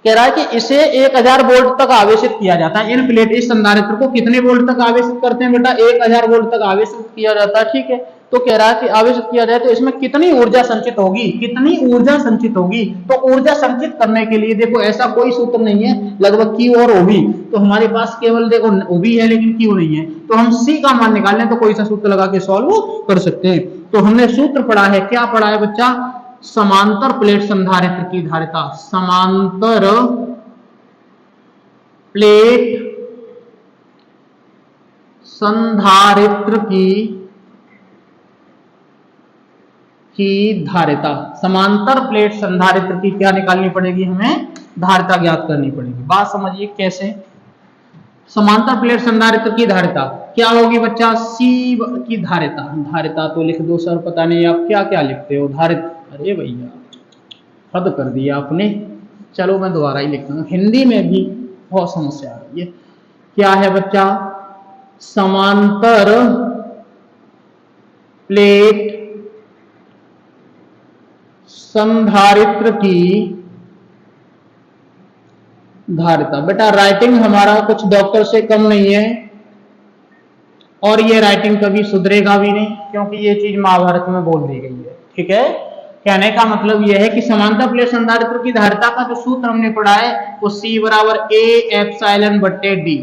कह रहा है कि इसे 1000 वोल्ट तक आवेशित किया जाता है। इन प्लेट इस संधारित्र को कितने वोल्ट तक आवेशित करते हैं बेटा, 1000 वोल्ट तक आवेशित किया जाता है, ठीक है। तो कह रहा है कि आवेशित किया जाए तो इसमें कितनी ऊर्जा संचित होगी, कितनी ऊर्जा संचित होगी। तो ऊर्जा संचित करने के लिए देखो ऐसा कोई सूत्र नहीं है, लगभग Q और OV, तो हमारे पास केवल देखो OV है लेकिन Q नहीं है, तो हम C का मान निकालने तो कोई सा सूत्र लगा के सॉल्व कर सकते हैं। तो हमने सूत्र पढ़ा है, क्या पढ़ा है बच्चा, समांतर प्लेट संधारित्र की धारिता, समांतर प्लेट संधारित्र की धारिता, समांतर प्लेट संधारित्र की क्या निकालनी पड़ेगी, हमें धारिता ज्ञात करनी पड़ेगी। बात समझिए कैसे, समांतर प्लेट संधारित्र की धारिता क्या होगी बच्चा, C की धारिता, धारिता तो लिख दो सर, पता नहीं आप क्या क्या लिखते हो धारिता, अरे भैया हद कर दिया आपने, चलो मैं दोबारा ही लिखता हूँ, हिंदी में भी बहुत समस्या आ रही है। क्या है बच्चा, समांतर प्लेट संधारित्र की धारिता। बेटा राइटिंग हमारा कुछ डॉक्टर से कम नहीं है और ये राइटिंग कभी सुधरेगा भी नहीं, क्योंकि ये चीज महाभारत में बोल दी गई है, ठीक है। कहने का मतलब यह है कि समांतर प्लेट संधारित्र की धारिता का जो सूत्र हमने पढ़ा है वो C बराबर A∈D,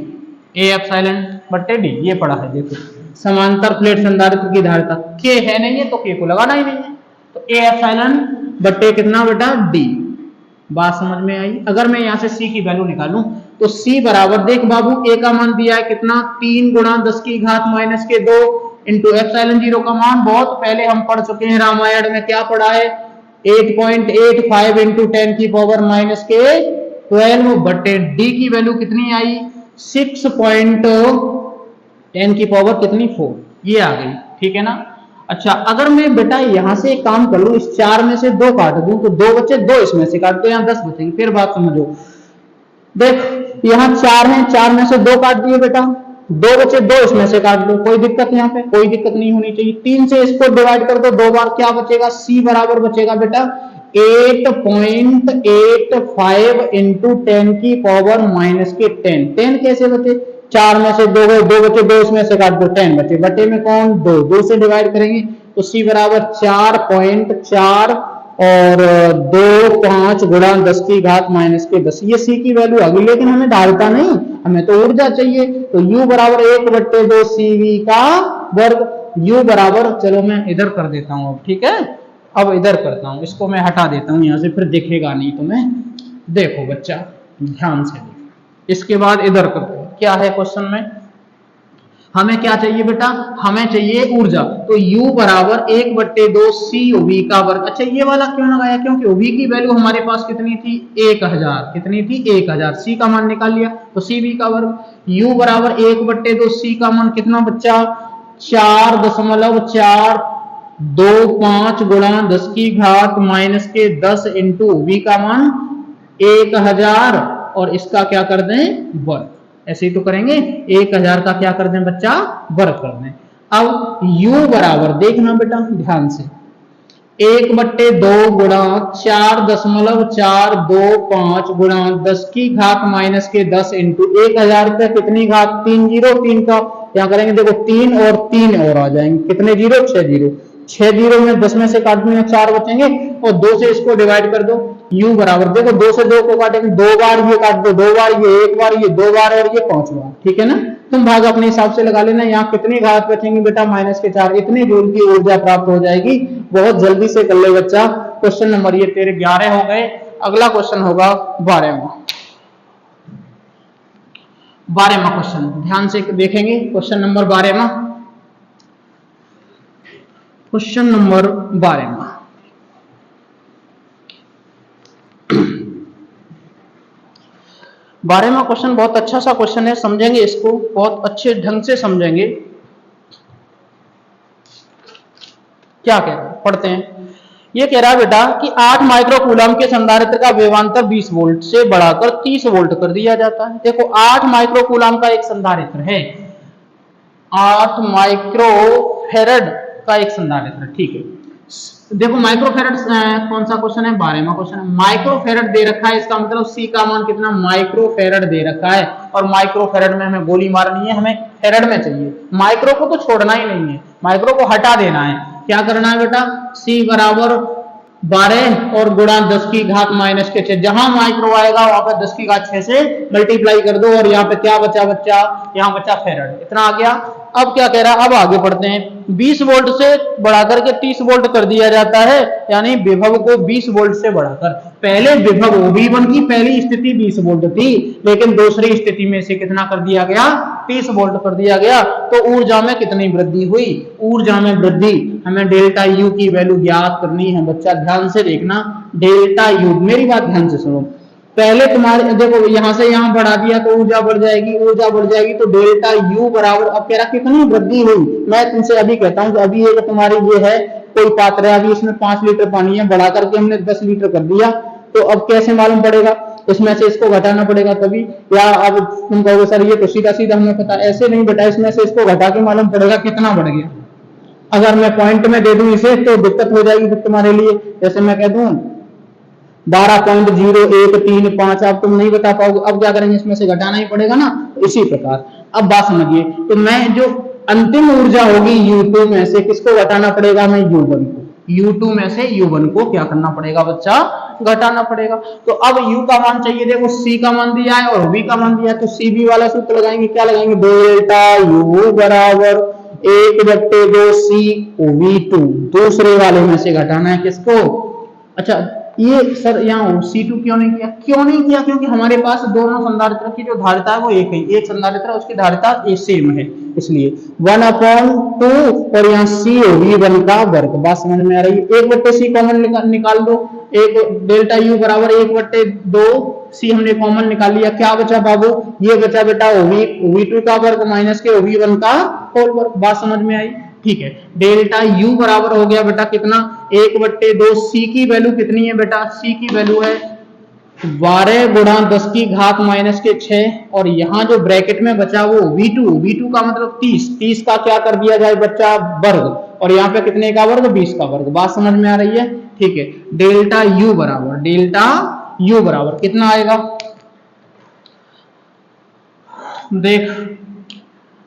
A∈D ये पढ़ा है। देखो समांतर प्लेट संधारित्र की धारिता K है नहीं है तो K को लगाना ही नहीं है, तो A∈ कितना बेटा D। बात समझ में आई। अगर मैं यहाँ से C की वैल्यू निकालूं तो C बराबर देख बाबू A का मान दिया है कितना, 3 × 10⁻² इंटू ε0 का मान बहुत पहले हम पढ़ चुके हैं, रामायण में क्या पढ़ा है, 8.85 इंटू 10⁻⁻12 बटे D की वैल्यू कितनी आई, 6.10⁻⁴ कितनी 4, ये आ गई, ठीक है ना। अच्छा अगर मैं बेटा यहां से एक काम कर लूं, इस 4 में से 2 काट दूं तो 2 बचे, 2 इसमें से काट दो, यहाँ 10 बचेंगे। फिर बात समझो, देख यहाँ 4 हैं, 4 में से 2 काट दिए बेटा, 2 बचे, 2 इसमें से काट लो, कोई दिक्कत यहाँ पे, कोई दिक्कत नहीं होनी चाहिए। 3 से इसको डिवाइड कर दो 2 बार, क्या बचेगा, C बराबर बचेगा बेटा 8.85 इंटू 10⁻⁻10। 10 कैसे बचे, 4 में से 2 गए, 2 बचे, 2 इसमें से काट दो, 10 बचे, बटे में कौन 2, 2 से डिवाइड करेंगे तो C बराबर 4.4 और 2.5 × 10⁻⁻10, ये C की वैल्यू आ गई। लेकिन हमें धारिता नहीं, हमें तो ऊर्जा चाहिए, तो U बराबर 1/2 CV का वर्ग, U बराबर, चलो मैं इधर कर देता हूं अब, ठीक है, अब इधर करता हूं, इसको मैं हटा देता हूं यहां से, फिर दिखेगा नहीं तुम्हें। देखो बच्चा ध्यान से देखो, इसके बाद इधर करते हैं, क्या है क्वेश्चन में, हमें क्या चाहिए बेटा, हमें चाहिए ऊर्जा। तो U बराबर 1/2 CV का वर्ग। अच्छा ये वाला क्यों लगाया, क्योंकि V की वैल्यू हमारे पास कितनी थी 1000, कितनी थी 1000, C का मान निकाल लिया तो CV का वर्ग। U बराबर 1/2 C का मान कितना बच्चा 4.425 गुणा 10 की घात माइनस के 10 इंटू V का मान 1000 और इसका क्या कर दें वर्ग। ऐसे ही तो करेंगे, 1000 का क्या कर दें बच्चा वर्ग कर दें। अब U बराबर देखना बेटा ध्यान से 1/2 गुणा 4.425 गुणा 10 की घात माइनस के 10 इंटू 1000 पे कितनी घात 3 जीरो, 3 का क्या करेंगे देखो 3 और 3 और आ जाएंगे, कितने जीरो 6 जीरो, 6 जीरो में 10 में से काट देंगे 4 बचेंगे और 2 से इसको डिवाइड कर दो। U बराबर देखो 2 से 2 को काटेंगे, 2 बार ये काट दो, 2 बार ये, 1 बार ये, 2 बार और ये 5 बार, ठीक है ना। तुम भाग अपने हिसाब से लगा लेना। यहाँ कितनी घात बचेंगी बेटा माइनस के 4, इतनी जूल की ऊर्जा प्राप्त हो जाएगी। बहुत जल्दी से कर ले बच्चा। क्वेश्चन नंबर ये तेरे 11 हो गए। अगला क्वेश्चन होगा 12वां। 12वां क्वेश्चन ध्यान से देखेंगे। क्वेश्चन नंबर 12वां, क्वेश्चन नंबर 12वां 12वां क्वेश्चन बहुत अच्छा सा क्वेश्चन है, समझेंगे इसको बहुत अच्छे ढंग से समझेंगे। क्या कह रहा है पढ़ते हैं। ये कह रहा है बेटा कि 8 माइक्रोकूलम के संधारित्र का विभवांतर 20 वोल्ट से बढ़ाकर 30 वोल्ट कर दिया जाता है। देखो 8 माइक्रोकूलम का एक संधारित्र है, 8 माइक्रोफेरेड का एक संधारित्र, ठीक है। देखो माइक्रोफेरेड कौन सा क्वेश्चन है 12वां क्वेश्चन है। माइक्रोफेरेड दे रखा है, इसका मतलब C का मान कितना माइक्रोफेरेड दे रखा है और माइक्रोफेरेड में हमें गोली मारनी है, हमें फेरेड में चाहिए। माइक्रो को तो छोड़ना ही नहीं है, माइक्रो को हटा देना है। क्या करना है बेटा C बराबर 12 और गुणा 10 की घात माइनस के 6, जहां माइक्रो आएगा वहां पर 10 की घात 6 से मल्टीप्लाई कर दो और यहाँ पे क्या बचा बच्चा, यहाँ बचा फेरेड, इतना आ गया। अब क्या कह रहा है, अब आगे बढ़ते हैं। 20 वोल्ट से बढ़ाकर के 30 वोल्ट कर दिया जाता है, यानी विभव को 20 वोल्ट से बढ़ाकर। पहले विभव V1 की पहली स्थिति 20 वोल्ट थी, लेकिन दूसरी स्थिति में से कितना कर दिया गया 30 वोल्ट कर दिया गया। तो ऊर्जा में कितनी वृद्धि हुई, ऊर्जा में वृद्धि, हमें डेल्टा U की वैल्यू ज्ञात करनी है बच्चा। ध्यान से देखना, डेल्टा U, मेरी बात ध्यान से सुनो। पहले तुम्हारे देखो यहां से यहां बढ़ा दिया तो ऊर्जा बढ़ जाएगी, ऊर्जा बढ़ जाएगी तो डेल्टा U बराबर, अब कह रहा कितनी वृद्धि हुई। मैं तुमसे अभी कहता हूं कि अभी ये तुम्हारी ये है कोई पात्र है, अभी इसमें 5 लीटर पानी है, बढ़ा करके हमने 10 लीटर कर दिया, तो अब कैसे मालूम पड़ेगा, इसमें से इसको घटाना पड़ेगा तभी। या अब तुम कहोगे सर ये तो सीधा सीधा हमें पता, ऐसे नहीं बेटा, इसमें से इसको घटा के मालूम पड़ेगा कितना बढ़ गया। अगर मैं पॉइंट में दे दूं इसे तो दिक्कत हो जाएगी तुम्हारे लिए। जैसे मैं कह दूं 12.0135, अब तुम नहीं बता पाओगे, अब क्या करेंगे इसमें से घटाना ही पड़ेगा ना। इसी प्रकार अब बात समझिए, तो मैं जो अंतिम ऊर्जा होगी U2 में से किसको घटाना पड़ेगा, मैं U1 को, U2 में से U1 को क्या करना पड़ेगा बच्चा, घटाना पड़ेगा। तो अब U का मान चाहिए, देखो C का मान दिया है और V का मान दिया है, तो CV वाला सूत्र लगाएंगे, क्या लगाएंगे, डेल्टा U बराबर 1/2 CV2, दूसरे वाले में से घटाना है किसको। अच्छा ये सर यहाँ C2 क्यों नहीं किया, क्यों नहीं किया, क्योंकि हमारे पास दोनों संधारित्र की जो धारिता है वो एक है, एक संधारित्र उसकी धारिता सेम है, इसलिए 1/2 और यहाँ CV1 का वर्ग। बात समझ में आ रही है। 1/C कॉमन निकाल दो, एक डेल्टा U बराबर 1/2 C हमने कॉमन निकाल लिया, क्या बचा बाबू, ये बचा बेटा V2 का वर्ग माइनस के V1 का होल वर्ग। बात समझ में आई, ठीक है। डेल्टा U बराबर हो गया बेटा कितना 1/2, C की वैल्यू कितनी है बेटा, C की वैल्यू है 12 गुणा 10 की घात माइनस के 6 और यहाँ जो ब्रैकेट में बचा वो V2 का मतलब 30 का क्या कर दिया जाए बच्चा वर्ग, और यहाँ पे कितने का वर्ग 20 का वर्ग। बात समझ में आ रही है, ठीक है। डेल्टा U बराबर कितना आएगा,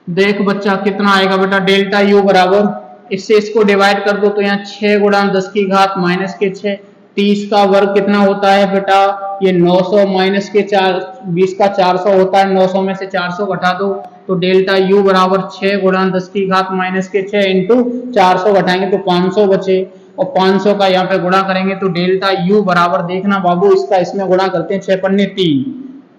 देख बच्चा कितना आएगा बेटा, डेल्टा U बराबर, इससे इसको डिवाइड कर दो तो यहाँ 6 गुणा 10 की घात माइनस के 6, 30 का वर्ग कितना होता है बेटा, ये 900 माइनस के 4, 20 का 400 होता है, 900 में से 400 घटा दो तो डेल्टा U बराबर 6 गुणा 10 की घात माइनस के 6 इंटू 400 घटाएंगे तो 500 बचे, और 500 का यहाँ पे गुणा करेंगे तो डेल्टा U बराबर देखना बाबू, इसका इसमें गुणा करते हैं 6 पन्ने 3,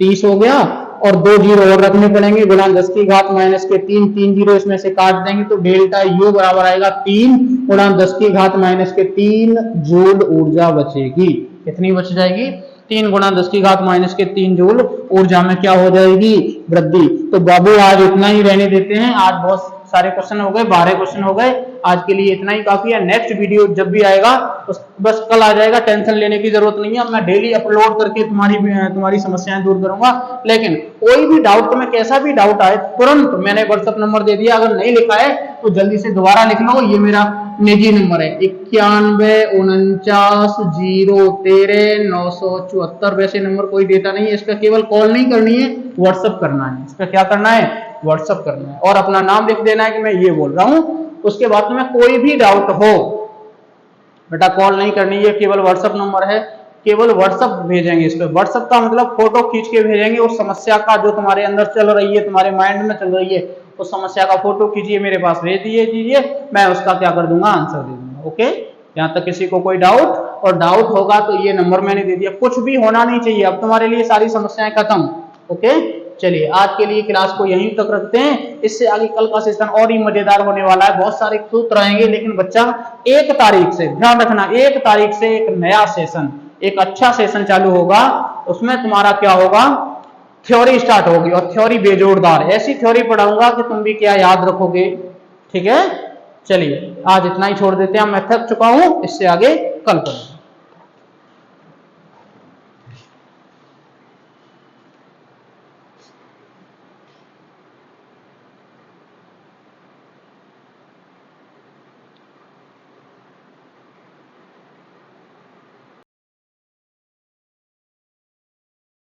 30 हो गया और 2 जीरो और रखने पड़ेंगे, गुणा 10 की घात माइनस के 3, 3 जीरो इसमें से काट देंगे तो डेल्टा यू बराबर आएगा 3 गुणा 10 की घात माइनस के 3 जूल ऊर्जा बचेगी। कितनी बच जाएगी? 3 गुणा 10 की घात माइनस के 3 जूल ऊर्जा में क्या हो जाएगी? वृद्धि। तो बाबू आज इतना ही रहने देते हैं, आज बहुत सारे क्वेश्चन हो गए, 12 क्वेश्चन हो गए, आज के लिए इतना ही काफी है। नेक्स्ट वीडियो जब भी आएगा तो बस कल आ जाएगा, टेंशन लेने की जरूरत नहीं है। मैं डेली अपलोड करके तुम्हारी समस्याएं दूर करूंगा। लेकिन कोई भी डाउट, तुम्हें कैसा भी डाउट आए, तुरंत मैंने व्हाट्सएप नंबर दे दिया, अगर नहीं लिखा है तो जल्दी से दोबारा लिख लो, ये मेरा निजी नंबर है 9149013974। वैसे नंबर कोई देता नहीं है, इसका केवल कॉल नहीं करनी है, व्हाट्सएप करना है। इसका क्या करना है? व्हाट्सएप करना है और अपना नाम लिख देना है कि मैं ये बोल रहा हूं। उसके बाद में कोई भी डाउट हो बेटा, कॉल नहीं करनी है, केवल व्हाट्सएप नंबर है, केवल व्हाट्सएप भेजेंगे। इस पे व्हाट्सएप का मतलब फोटो खींच के भेजेंगे, उस समस्या का जो तुम्हारे अंदर चल रही है, तुम्हारे माइंड में चल रही है, उस समस्या का फोटो खींचिए, मेरे पास भेज दीजिए, मैं उसका क्या कर दूंगा? आंसर दे दूंगा। ओके, यहाँ तक किसी को कोई डाउट और डाउट होगा तो ये नंबर मैंने दे दिया, कुछ भी होना नहीं चाहिए, अब तुम्हारे लिए सारी समस्याएं खत्म। ओके, चलिए आज के लिए क्लास को यहीं तक रखते हैं। इससे आगे कल का सेशन और ही मजेदार होने वाला है, बहुत सारे सूत्र रहेंगे। लेकिन बच्चा 1 तारीख से ध्यान रखना, 1 तारीख से एक नया सेशन, एक अच्छा सेशन चालू होगा। उसमें तुम्हारा क्या होगा? थ्योरी स्टार्ट होगी और थ्योरी बेजोड़दार, ऐसी थ्योरी पढ़ाऊंगा कि तुम भी क्या याद रखोगे। ठीक है, चलिए आज इतना ही छोड़ देते हैं, मैं थक चुका हूं, इससे आगे कल करेंगे।